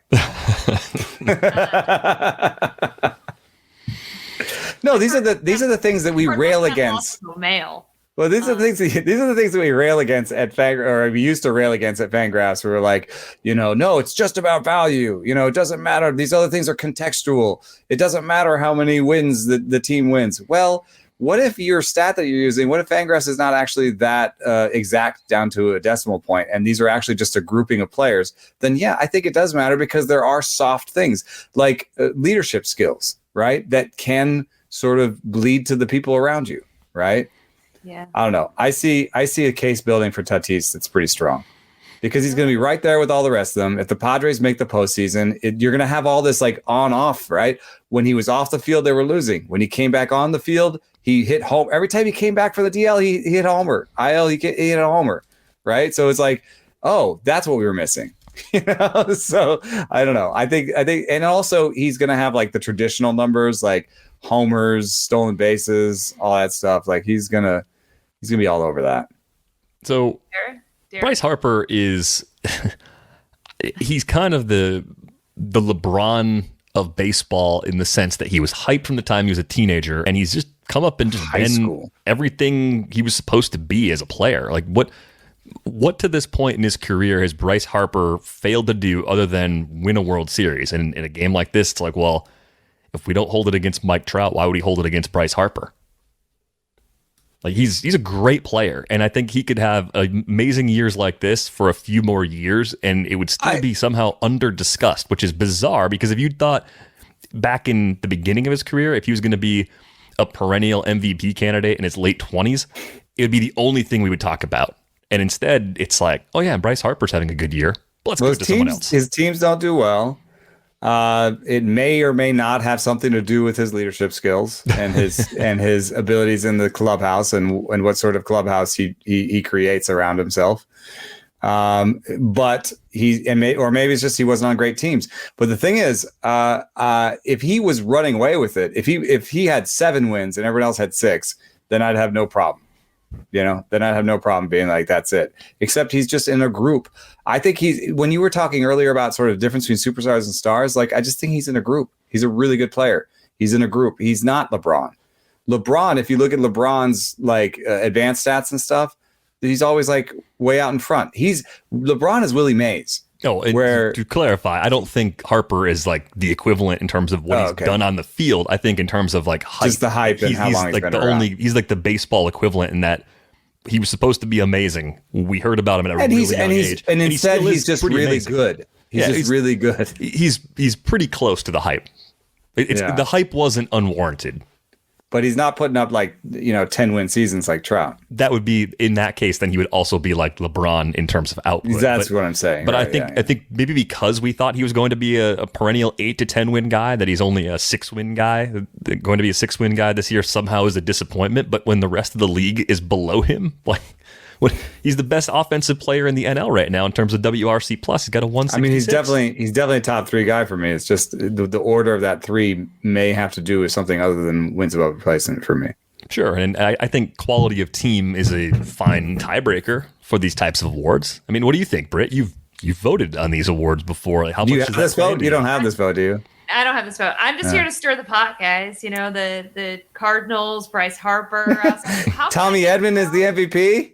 No, these are the things that we rail against. Male. Well, these are the things that we rail against at we used to rail against at Fangraphs. We were like, no, it's just about value. It doesn't matter. These other things are contextual. It doesn't matter how many wins the team wins. Well, what if your stat that you're using, what if Fangraphs is not actually that exact down to a decimal point, and these are actually just a grouping of players? Then yeah, I think it does matter, because there are soft things like leadership skills, right? That can sort of bleed to the people around you, right? Yeah. I don't know. I see a case building for Tatis that's pretty strong, because he's going to be right there with all the rest of them. If the Padres make the postseason, you're going to have all this like on off, right? When he was off the field, they were losing. When he came back on the field, he hit home. Every time he came back for the DL, he hit a homer. IL, he hit a homer, right? So it's like, oh, that's what we were missing. So I don't know. I think, and also he's going to have like the traditional numbers, like homers, stolen bases, all that stuff. Like he's gonna be all over that. So Bryce Harper is he's kind of the LeBron of baseball, in the sense that he was hyped from the time he was a teenager, and he's just come up and just been everything he was supposed to be as a player. Like what to this point in his career has Bryce Harper failed to do other than win a World Series? And in a game like this, it's like, well, if we don't hold it against Mike Trout, why would he hold it against Bryce Harper? Like he's a great player, and I think he could have amazing years like this for a few more years, and it would still be somehow under-discussed, which is bizarre, because if you thought back in the beginning of his career, if he was going to be a perennial MVP candidate in his late 20s, it would be the only thing we would talk about. And instead, it's like, oh yeah, Bryce Harper's having a good year. Let's go to someone else. His teams don't do well. It may or may not have something to do with his leadership skills and his abilities in the clubhouse and what sort of clubhouse he creates around himself. But maybe it's just he wasn't on great teams. But the thing is, if he was running away with it, if he had 7 wins and everyone else had 6, then I'd have no problem. Then I'd have no problem being like, that's it. Except he's just in a group. I think when you were talking earlier about sort of difference between superstars and stars, like I just think he's in a group. He's a really good player. He's in a group. He's not LeBron. LeBron, if you look at LeBron's like advanced stats and stuff, he's always like way out in front. LeBron is Willie Mays. Oh, and to clarify, I don't think Harper is like the equivalent in terms of what he's done on the field. I think in terms of like hype, just the hype and how long he's like been around. He's like the baseball equivalent in that he was supposed to be amazing. We heard about him at a really young age, and instead he's just really good. He's really good. He's pretty close to the hype. The hype wasn't unwarranted. But he's not putting up 10-win seasons like Trout. That would be, in that case, then he would also be like LeBron in terms of output. That's what I'm saying. But right, I think maybe because we thought he was going to be a perennial 8 to 10 win guy, that he's only a 6-win guy, going to be a 6-win guy this year somehow is a disappointment. But when the rest of the league is below him, he's the best offensive player in the NL right now in terms of WRC plus. He's got a 166. I mean, he's definitely a top 3 guy for me. It's just the order of that 3 may have to do with something other than wins above replacement for me. Sure, and I think quality of team is a fine tiebreaker for these types of awards. I mean, what do you think, Britt? You've voted on these awards before. How do you much have this vote? You don't have this vote, do you? I don't have this vote. I'm just here to stir the pot, guys. You know, the Cardinals, Bryce Harper. Tommy Edman is the MVP?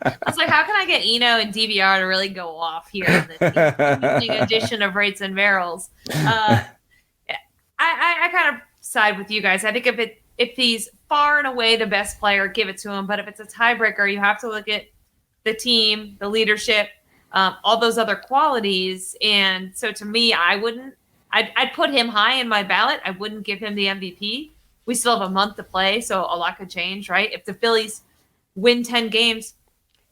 I was like, how can I get Eno and DVR to really go off here in the edition of Rates and Barrels? I kind of side with you guys. I think if he's far and away the best player, give it to him. But if it's a tiebreaker, you have to look at the team, the leadership, all those other qualities. And so to me, I'd put him high in my ballot. I wouldn't give him the MVP. We still have a month to play, so a lot could change, right? If the Phillies win 10 games,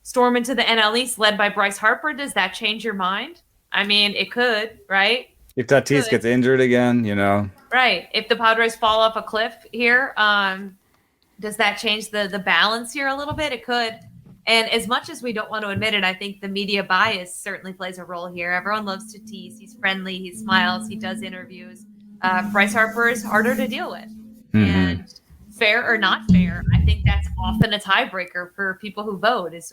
storm into the NL East led by Bryce Harper, does that change your mind? I mean, it could, right? If Tatis gets injured again, Right. If the Padres fall off a cliff here, does that change the balance here a little bit? It could. And as much as we don't want to admit it, I think the media bias certainly plays a role here. Everyone loves to tease. He's friendly. He smiles. He does interviews. Bryce Harper is harder to deal with. Mm-hmm. And fair or not fair, I think that's often a tiebreaker for people who vote is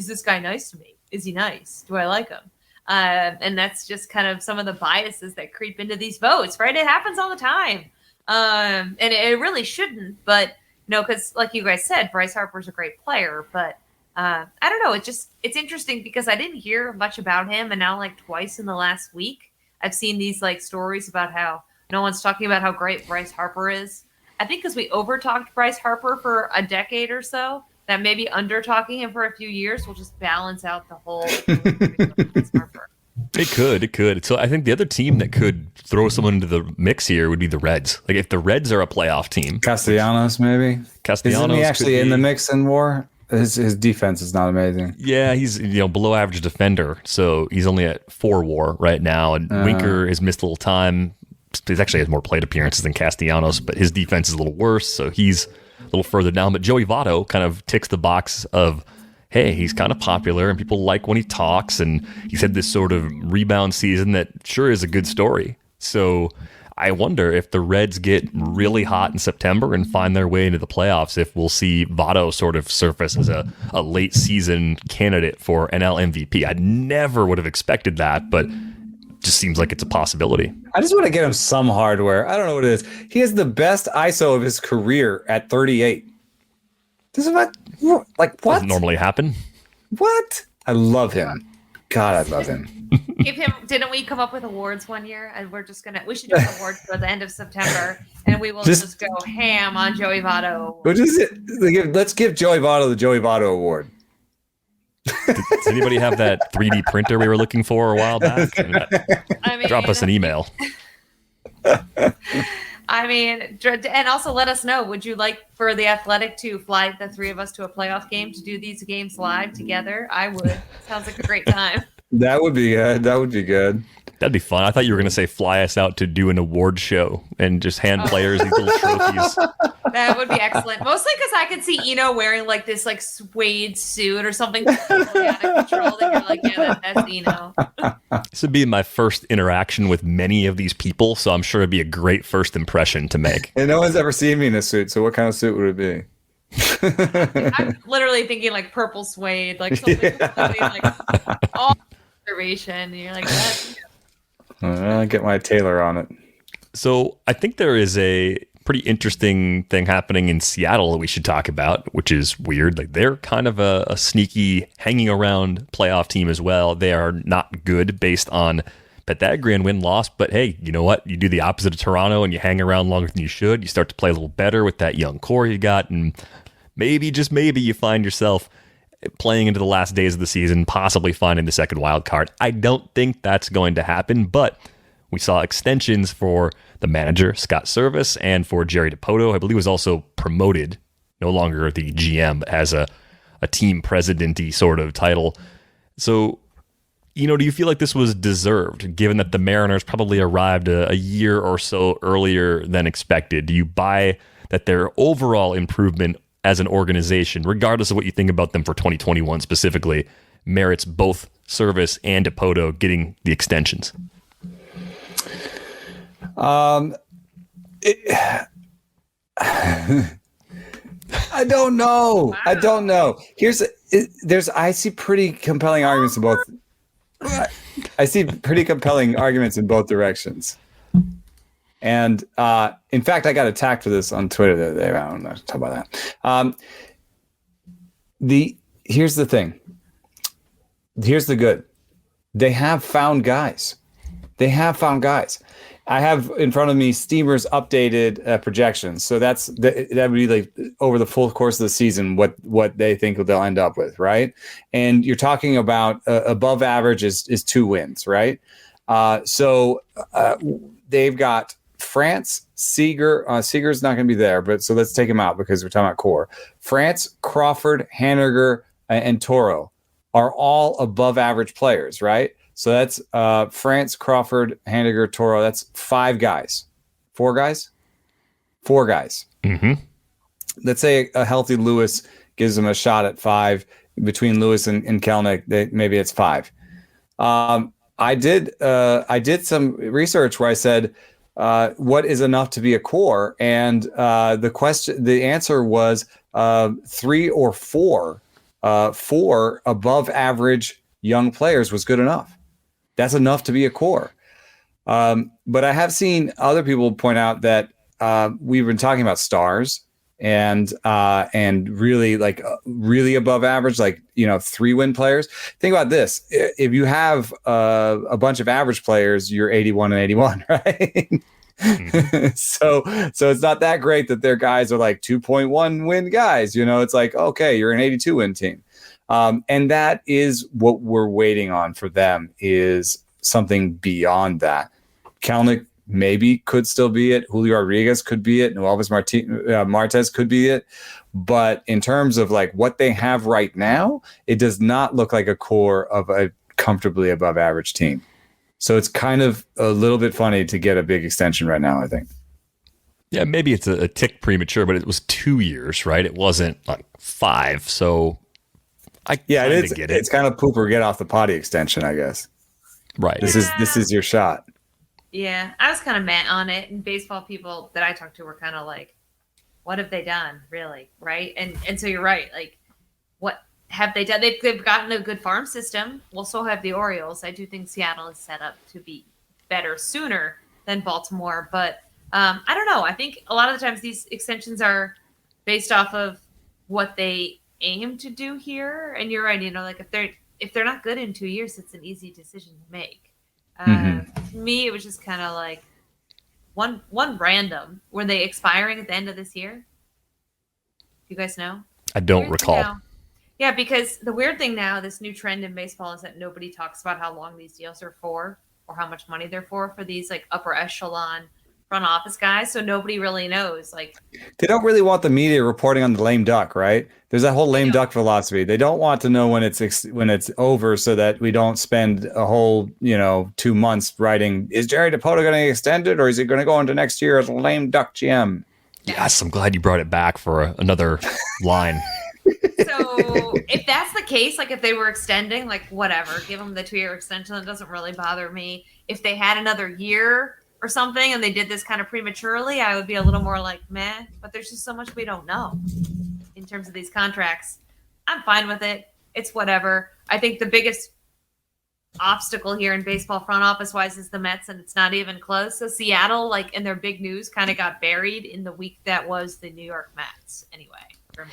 this guy nice to me? Is he nice? Do I like him? And that's just kind of some of the biases that creep into these votes, right? It happens all the time. And it really shouldn't. But, because like you guys said, Bryce Harper's a great player, but I don't know. It's interesting because I didn't hear much about him. And now twice in the last week, I've seen these stories about how no one's talking about how great Bryce Harper is. I think because we over-talked Bryce Harper for a decade or so, that maybe under-talking him for a few years will just balance out the whole Bryce Harper. It could. So I think the other team that could throw someone into the mix here would be the Reds. If the Reds are a playoff team. Castellanos, maybe? Isn't he actually in the mix in WAR? His defense is not amazing. Yeah, he's below average defender, so he's only at 4 WAR right now. And Winker has missed a little time. He actually has more plate appearances than Castellanos, but his defense is a little worse, so he's a little further down. But Joey Votto kind of ticks the box of, hey, he's kind of popular and people like when he talks, and he's had this sort of rebound season that sure is a good story. So I wonder if the Reds get really hot in September and find their way into the playoffs, if we'll see Votto sort of surface as a late season candidate for NL MVP. I never would have expected that, but just seems like it's a possibility. I just want to get him some hardware. I don't know what it is. He has the best ISO of his career at 38. This is what? Doesn't normally happen. What? I love him. God, I love him. Didn't we come up with awards one year? And we should do an award for the end of September, and we will just go ham on Joey Votto. What is it? Let's give Joey Votto the Joey Votto Award. Does anybody have that 3D printer we were looking for a while back? Drop us an email. And also let us know, would you like for The Athletic to fly the 3 of us to a playoff game to do these games live together? I would. Sounds like a great time. That would be good. That'd be fun. I thought you were going to say fly us out to do an award show and just hand players these little trophies. That would be excellent. Mostly because I could see Eno wearing this suede suit or something totally out of control. That you're yeah, that's Eno. This would be my first interaction with many of these people, so I'm sure it'd be a great first impression to make. And no one's ever seen me in a suit, so what kind of suit would it be? I'm literally thinking purple suede, something completely all observation. And you're that's I'll get my tailor on it. So I think there is a pretty interesting thing happening in Seattle that we should talk about, which is weird. They're kind of a sneaky hanging around playoff team as well. They are not good based on Pythagorean win-loss, but hey, you know what? You do the opposite of Toronto and you hang around longer than you should. You start to play a little better with that young core you got, and maybe, just maybe, you find yourself playing into the last days of the season, possibly finding the second wild card. I don't think that's going to happen, but We saw extensions for the manager, Scott Service, and for Jerry DiPoto. I believe was also promoted, no longer the GM, but has a team president-y sort of title. So, do you feel like this was deserved, given that the Mariners probably arrived a year or so earlier than expected? Do you buy that their overall improvement as an organization, regardless of what you think about them for 2021 specifically, merits both Service and DiPoto getting the extensions? I don't know. Wow. I don't know. I see pretty compelling arguments in both. I see pretty compelling arguments in both directions. And in fact, I got attacked for this on Twitter the other day. I don't know to talk about that. Here's the thing. Here's the good. They have found guys. I have in front of me Steamer's updated projections. So that would be like over the full course of the season, what they think they'll end up with, right? And you're talking about above average is 2 wins, right? So they've got France, Seager. Seager's not going to be there, but so let's take him out because we're talking about core. France, Crawford, Haniger, and Toro are all above average players, right? So that's France, Crawford, Haniger, Toro. That's 5 guys. 4 guys? 4 guys. Mm-hmm. Let's say a healthy Lewis gives them a shot at 5. Between Lewis and Kelenic, maybe it's 5. I did some research where I said, what is enough to be a core? And the answer was 3 or 4. 4 above average young players was good enough. That's enough to be a core. But I have seen other people point out that we've been talking about stars and really really above average, 3-win players. Think about this. If you have a bunch of average players, you're 81 and 81, right? Mm-hmm. So it's not that great that their guys are like 2.1 win guys. It's like, okay, you're an 82 win team. And that is what we're waiting on for them, is something beyond that. Kelenic maybe could still be it. Julio Rodriguez could be it. Noelvis Martez could be it. But in terms of like what they have right now, it does not look like a core of a comfortably above average team. So it's kind of a little bit funny to get a big extension right now, I think. Yeah, maybe it's a tick premature, but it was 2 years, right? It wasn't like 5. So get it. It's kind of poop or get off the potty extension, I guess. Right. This is your shot. Yeah, I was kind of mad on it, and baseball people that I talked to were kind of like, "What have they done, really?" Right? And so you're right. Like, what have they done? They've gotten a good farm system. We'll still have the Orioles. I do think Seattle is set up to be better sooner than Baltimore, but I don't know. I think a lot of the times these extensions are based off of what they aim to do here. And you're right. If they're not good in 2 years, it's an easy decision to make. To me, it was just kind of like one random. Were they expiring at the end of this year? Do you guys know? I don't recall. Yeah, because the weird thing now, this new trend in baseball is that nobody talks about how long these deals are for or how much money they're for these like upper echelon front office guys. So nobody really knows. Like, they don't really want the media reporting on the lame duck, right? There's that whole lame duck philosophy. They don't want to know when it's over, so that we don't spend a whole 2 months writing, is Jerry DiPoto going to get extended, or is he going to go into next year as a lame duck GM? Yes, I'm glad you brought it back for another line. So if that's the case, like if they were extending, like whatever, give them the 2-year extension. That doesn't really bother me. If they had another year or something and they did this kind of prematurely, I would be a little more like, meh. But there's just so much we don't know in terms of these contracts. I'm fine with it. It's whatever. I think the biggest obstacle here in baseball front office wise is the Mets, and it's not even close. So Seattle, like in their big news, kind of got buried in the week that was the New York Mets anyway, for me.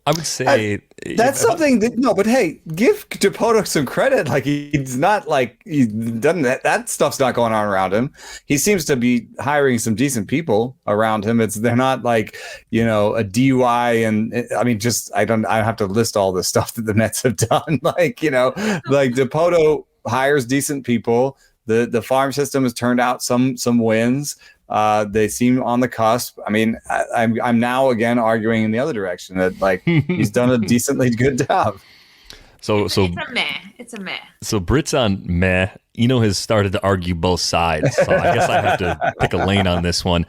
I would say that's something but hey, give DiPoto some credit. Like, he's not like he doesn't that stuff's not going on around him. He seems to be hiring some decent people around him. They're not like, a DUI, and I mean, I don't have to list all the stuff that the Mets have done. Like DiPoto hires decent people. The farm system has turned out some wins. They seem on the cusp. I mean, I'm now again arguing in the other direction that like he's done a decently good job. So it's a meh. It's a meh. So Britt's on meh. Eno has started to argue both sides. So I guess I have to pick a lane on this one.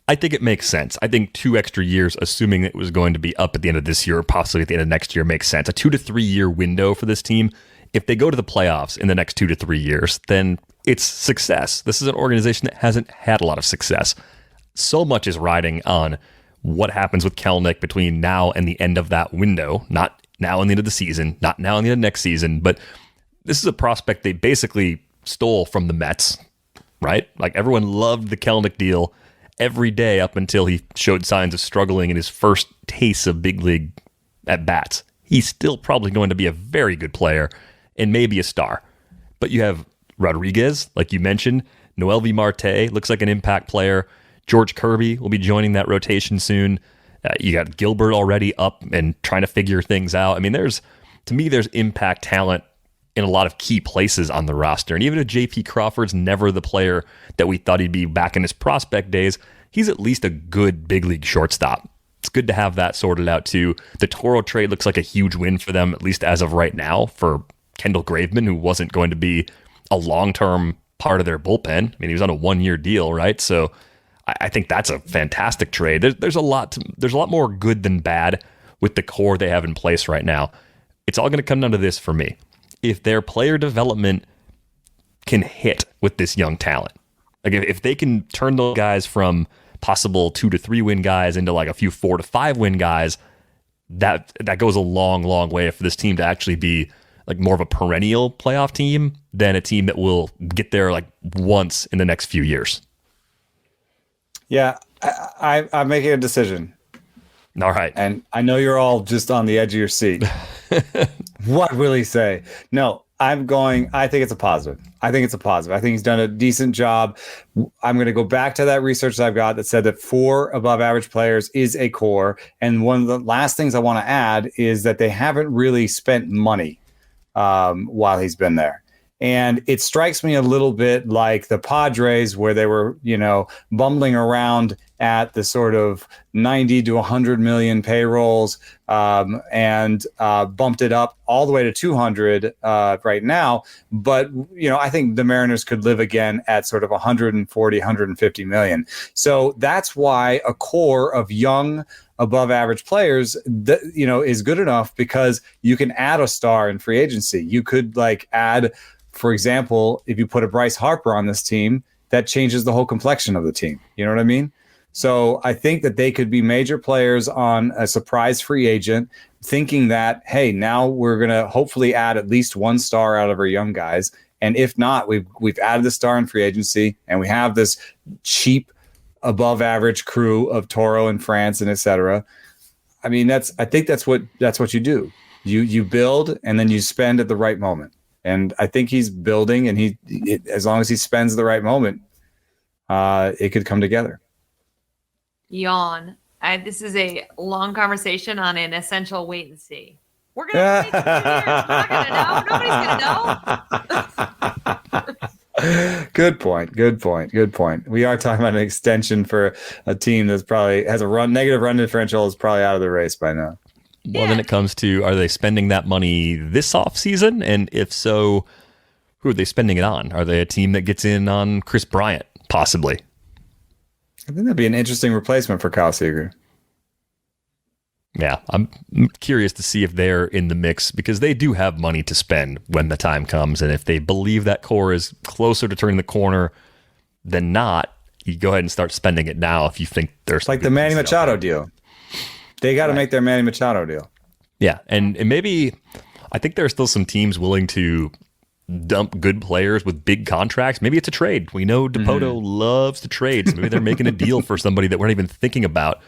I think it makes sense. I think 2 extra years, assuming it was going to be up at the end of this year or possibly at the end of next year, makes sense. A 2 to 3 year window for this team. If they go to the playoffs in the next 2 to 3 years, then it's success. This is an organization that hasn't had a lot of success. So much is riding on what happens with Kelnick between now and the end of that window. Not now and the end of the season, not now and the end of next season, but this is a prospect they basically stole from the Mets, right? Like everyone loved the Kelnick deal every day up until he showed signs of struggling in his first taste of big league at bats. He's still probably going to be a very good player and maybe a star. But you have Rodriguez, like you mentioned, Noelvi Marte looks like an impact player. George Kirby will be joining that rotation soon. You got Gilbert already up and trying to figure things out. I mean, there's impact talent in a lot of key places on the roster. And even if JP Crawford's never the player that we thought he'd be back in his prospect days, he's at least a good big league shortstop. It's good to have that sorted out too. The Toro trade looks like a huge win for them, at least as of right now, for Kendall Graveman, who wasn't going to be a long-term part of their bullpen. I mean, he was on a 1-year deal, right? So I think that's a fantastic trade. There's a lot more good than bad with the core they have in place right now. It's all going to come down to this for me. If their player development can hit with this young talent, like if they can turn those guys from possible 2 to 3 win guys into like a few 4 to 5 win guys, that goes a long, long way for this team to actually be like more of a perennial playoff team than a team that will get there like once in the next few years. Yeah, I'm making a decision. All right. And I know you're all just on the edge of your seat. What will he say? No, I think it's a positive. I think he's done a decent job. I'm going to go back to that research that I've got that said that 4 above average players is a core. And one of the last things I want to add is that they haven't really spent money while he's been there. And it strikes me a little bit like the Padres, where they were, bumbling around at the sort of 90 to 100 million payrolls and bumped it up all the way to 200 right now. But, I think the Mariners could live again at sort of 140, 150 million. So that's why a core of young, above average players, is good enough, because you can add a star in free agency. You could add, for example, if you put a Bryce Harper on this team, that changes the whole complexion of the team. You know what I mean? So I think that they could be major players on a surprise free agent, thinking that, hey, now we're going to hopefully add at least 1 star out of our young guys. And if not, we've added the star in free agency, and we have this cheap above average crew of Toro and France and et cetera. I mean, I think that's what you do. You build, and then you spend at the right moment. And I think he's building, and as long as he spends the right moment, it could come together. Yawn. This is a long conversation on an essential wait and see. We're going to wait 2 years. We're not going to know. Nobody's going to know. Good point. We are talking about an extension for a team that's probably has a negative run differential, is probably out of the race by now. Well, then it comes to, are they spending that money this offseason? And if so, who are they spending it on? Are they a team that gets in on Chris Bryant, possibly? I think that'd be an interesting replacement for Kyle Seager. Yeah, I'm curious to see if they're in the mix, because they do have money to spend when the time comes. And if they believe that core is closer to turning the corner than not, you go ahead and start spending it now if you think there's like the Manny Machado deal. They got to make their Manny Machado deal. Yeah, and maybe I think there are still some teams willing to dump good players with big contracts. Maybe it's a trade. We know DePoto loves to trade, so maybe they're making a deal for somebody that we're not even thinking about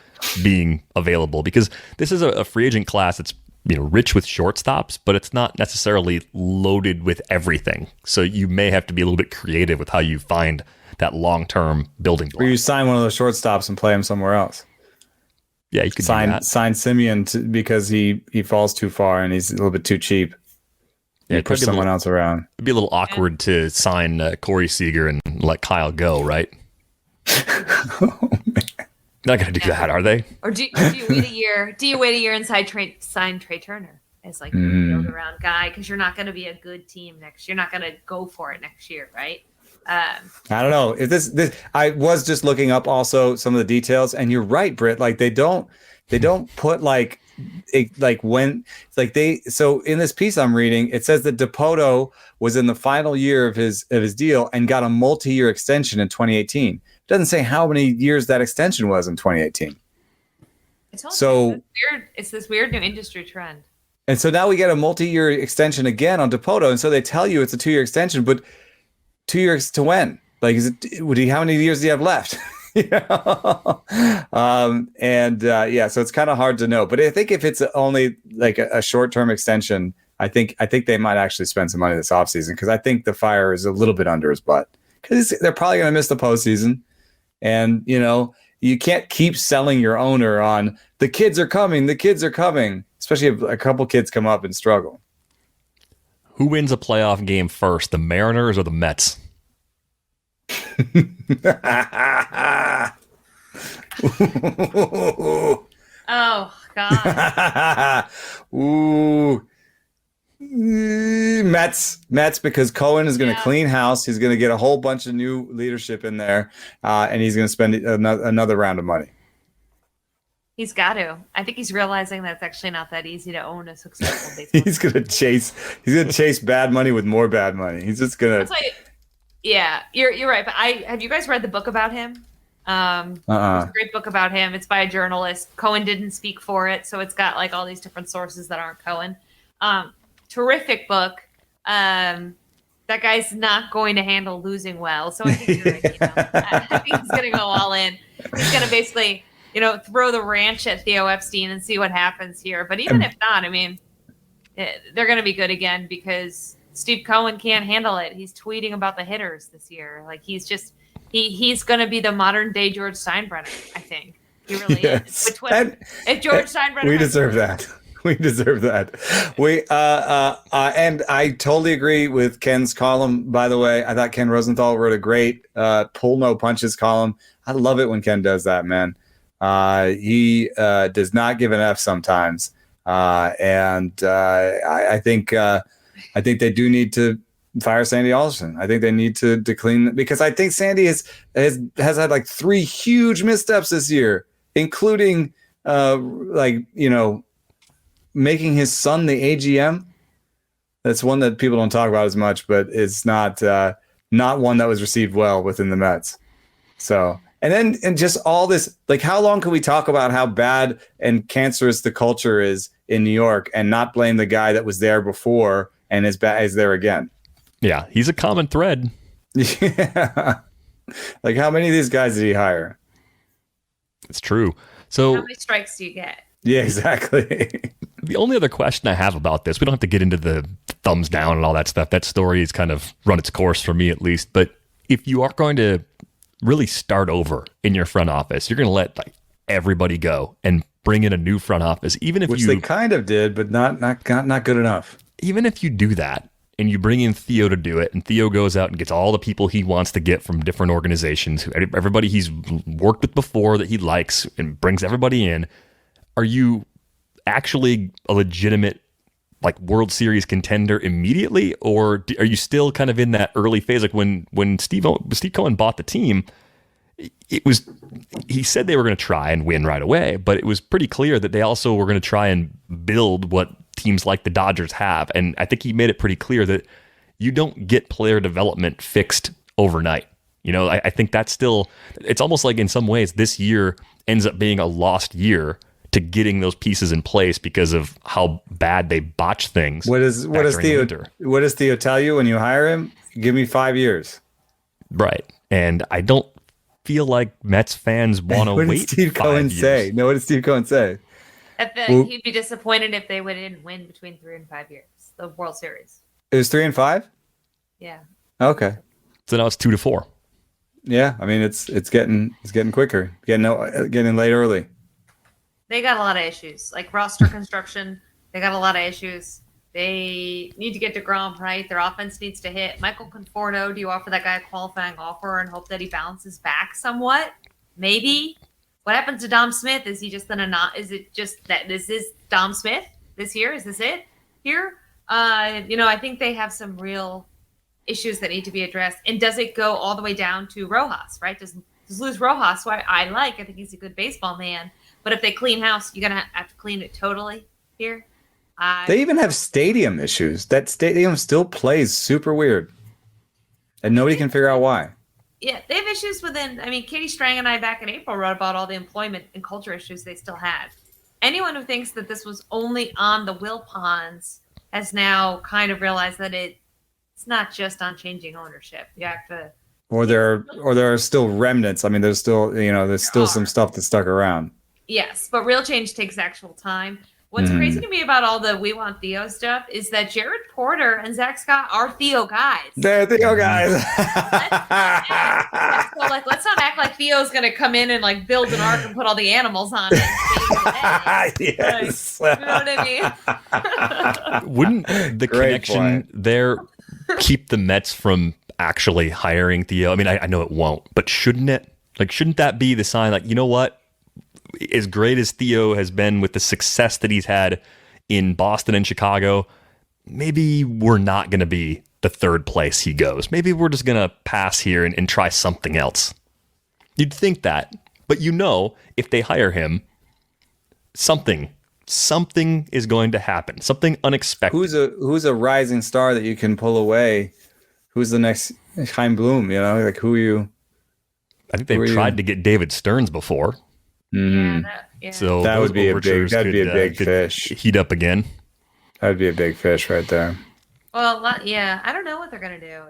being available, because this is a free agent class that's rich with shortstops, but it's not necessarily loaded with everything. So you may have to be a little bit creative with how you find that long-term building block. Or you sign one of those shortstops and play him somewhere else. Yeah, you could sign Simeon because he falls too far and he's a little bit too cheap. Yeah, push someone else around. It'd be a little awkward to sign Corey Seager and let Kyle go, right? Not going to do that, are they? Or do you wait a year? Do you wait a year and sign Trey Turner as like a build around guy because you're not going to be a good team next? You're not going to go for it next year, right? I don't know. If this I was just looking up also some of the details, and you're right, Britt. Like they don't put like when so in this piece I'm reading, it says that Dipoto was in the final year of his deal and got a multi-year extension in 2018. It doesn't say how many years that extension was in 2018. It's this weird new industry trend. And so now we get a multi-year extension again on Dipoto, and so they tell you it's a 2-year extension, but 2 years to when? Like, how many years do you have left? So it's kind of hard to know. But I think if it's only like a short-term extension, I think they might actually spend some money this offseason, because I think the fire is a little bit under his butt, because they're probably going to miss the postseason. And, you can't keep selling your owner on the kids are coming, especially if a couple kids come up and struggle. Who wins a playoff game first, the Mariners or the Mets? Oh, God. Ooh. Mets, because Cohen is going to clean house. He's going to get a whole bunch of new leadership in there, and he's going to spend another round of money. He's got to. I think he's realizing that it's actually not that easy to own a successful baseball. He's going to chase bad money with more bad money. He's just going to. Yeah, you're right. But have you guys read the book about him? It's a great book about him. It's by a journalist. Cohen didn't speak for it, so it's got like all these different sources that aren't Cohen. Terrific book. That guy's not going to handle losing well, so I think you're right. I think he's going to go all in. He's going to basically, throw the ranch at Theo Epstein and see what happens here. But even if not, I mean, they're going to be good again because Steve Cohen can't handle it. He's tweeting about the hitters this year. Like he's going to be the modern day George Steinbrenner. I think he really is. If George Steinbrenner, we deserve that. We deserve that. And I totally agree with Ken's column, by the way. I thought Ken Rosenthal wrote a great pull no punches column. I love it when Ken does that, man. He does not give an F sometimes. I think they do need to fire Sandy Alderson. I think they need to clean, because I think Sandy has had like 3 huge missteps this year, including making his son the AGM. That's one that people don't talk about as much, but it's not one that was received well within the Mets. So, and just all this, like, how long can we talk about how bad and cancerous the culture is in New York and not blame the guy that was there before and is there again? Yeah, he's a common thread. Yeah. Like, how many of these guys did he hire? It's true. So how many strikes do you get? Yeah, exactly. The only other question I have about this, we don't have to get into the thumbs down and all that stuff. That story has kind of run its course for me, at least. But if you are going to really start over in your front office, you're going to let like everybody go and bring in a new front office, even if they kind of did, but not good enough. Even if you do that and you bring in Theo to do it, and Theo goes out and gets all the people he wants to get from different organizations, everybody he's worked with before that he likes, and brings everybody in, are you actually a legitimate like World Series contender immediately, or are you still kind of in that early phase? Like when Steve Cohen bought the team, he said they were going to try and win right away, but it was pretty clear that they also were going to try and build what teams like the Dodgers have. And I think he made it pretty clear that you don't get player development fixed overnight. I think that's still, it's almost like in some ways this year ends up being a lost year to getting those pieces in place because of how bad they botch things. What does Theo tell you when you hire him? Give me 5 years. Right. And I don't feel like Mets fans want to wait. What did Steve Cohen say? No, what did Steve Cohen say? He'd be disappointed if they didn't win between 3 and 5 years, the World Series. It was 3 and 5? Yeah. Okay. So now it's 2-4. Yeah, I mean it's getting quicker. Getting late early. They got a lot of issues, like roster construction. They got a lot of issues. They need to get DeGrom right. Their offense needs to hit. Michael Conforto, do you offer that guy a qualifying offer and hope that he bounces back somewhat? Maybe. What happens to Dom Smith? Is he just gonna not? Is it just that this is Dom Smith this year? Is this it here? I think they have some real issues that need to be addressed. And does it go all the way down to Rojas? Right? Does lose Rojas, who I think he's a good baseball man. But if they clean house, you're gonna have to clean it totally here. They even have stadium issues. That stadium still plays super weird, and nobody can figure out why. Yeah, they have issues within. I mean, Katie Strang and I back in April wrote about all the employment and culture issues they still had. Anyone who thinks that this was only on the Wilpons has now kind of realized that it's not just on changing ownership. You have to. Or there are still remnants. I mean, there's still some stuff that stuck around. Yes, but real change takes actual time. What's crazy to me about all the We Want Theo stuff is that Jared Porter and Zach Scott are Theo guys. They're Theo guys. Let's not act like Theo's going to come in and like build an ark and put all the animals on it. Yes. Like, you know what I mean? Wouldn't the connection there keep the Mets from actually hiring Theo? I mean, I know it won't, but shouldn't it? Like, shouldn't that be the sign? Like, you know what? As great as Theo has been with the success that he's had in Boston and Chicago, maybe we're not going to be the third place he goes. Maybe we're just going to pass here and try something else. You'd think that, but if they hire him, something is going to happen. Something unexpected. Who's a rising star that you can pull away? Who's the next Chaim Bloom? Like who are you? I think they've tried to get David Stearns before. Mm-hmm. So that would be a big fish. Heat up again. That would be a big fish right there. Well, I don't know what they're gonna do.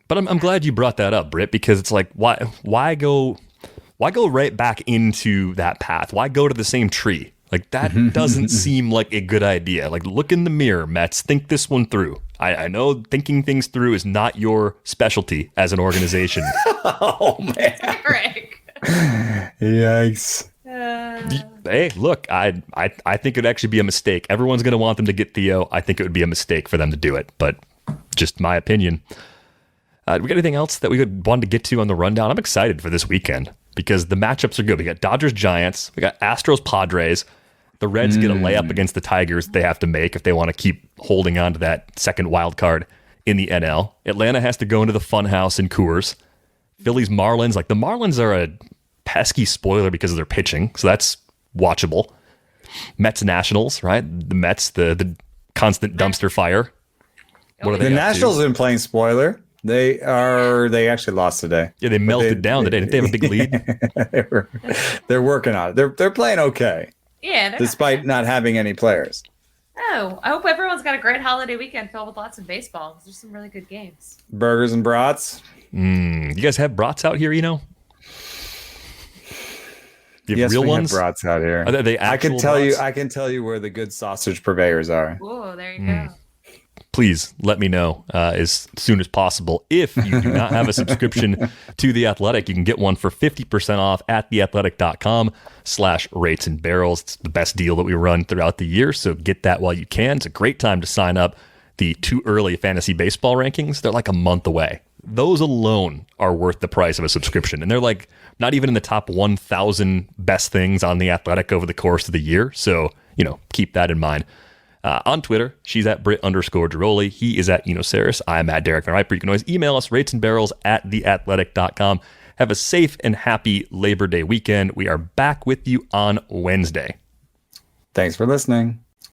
But I'm glad you brought that up, Britt, because it's like why go right back into that path? Why go to the same tree? Like that doesn't seem like a good idea. Like look in the mirror, Mets. Think this one through. I know thinking things through is not your specialty as an organization. Oh man, Rick. Yikes. Hey, look, I think it'd actually be a mistake. Everyone's going to want them to get Theo. I think it would be a mistake for them to do it, but just my opinion. We got anything else that we wanted to get to on the rundown? I'm excited for this weekend because the matchups are good. We got Dodgers-Giants. We got Astros-Padres. The Reds get a layup against the Tigers they have to make if they want to keep holding on to that second wild card in the NL. Atlanta has to go into the Funhouse in Coors. Phillies Marlins, like the Marlins are a pesky spoiler because of their pitching, so that's watchable. Mets Nationals, right? The Mets, the constant dumpster fire. What are they? The Nationals have been playing spoiler. They actually lost today. Yeah, they melted down today. Didn't they have a big lead? They're working on it. They're playing okay. Yeah, despite not having any players. Oh, I hope everyone's got a great holiday weekend filled with lots of baseball because there's some really good games. Burgers and brats. You guys have brats out here, You have yes, real we ones? have brats out here. Are they actual brats? I can tell you where the good sausage purveyors are. Oh, there you go. Please let me know as soon as possible. If you do not have a subscription to The Athletic, you can get one for 50% off at theathletic.com/rates and barrels. It's the best deal that we run throughout the year, so get that while you can. It's a great time to sign up. The too early fantasy baseball rankings, they're like a month away. Those alone are worth the price of a subscription. And they're like not even in the top 1,000 best things on The Athletic over the course of the year. So, keep that in mind. On Twitter, she's at Britt_Giroli. He is at Enoceris. I'm at Derek Van Riper. You can always email us, ratesandbarrels@theathletic.com. Have a safe and happy Labor Day weekend. We are back with you on Wednesday. Thanks for listening.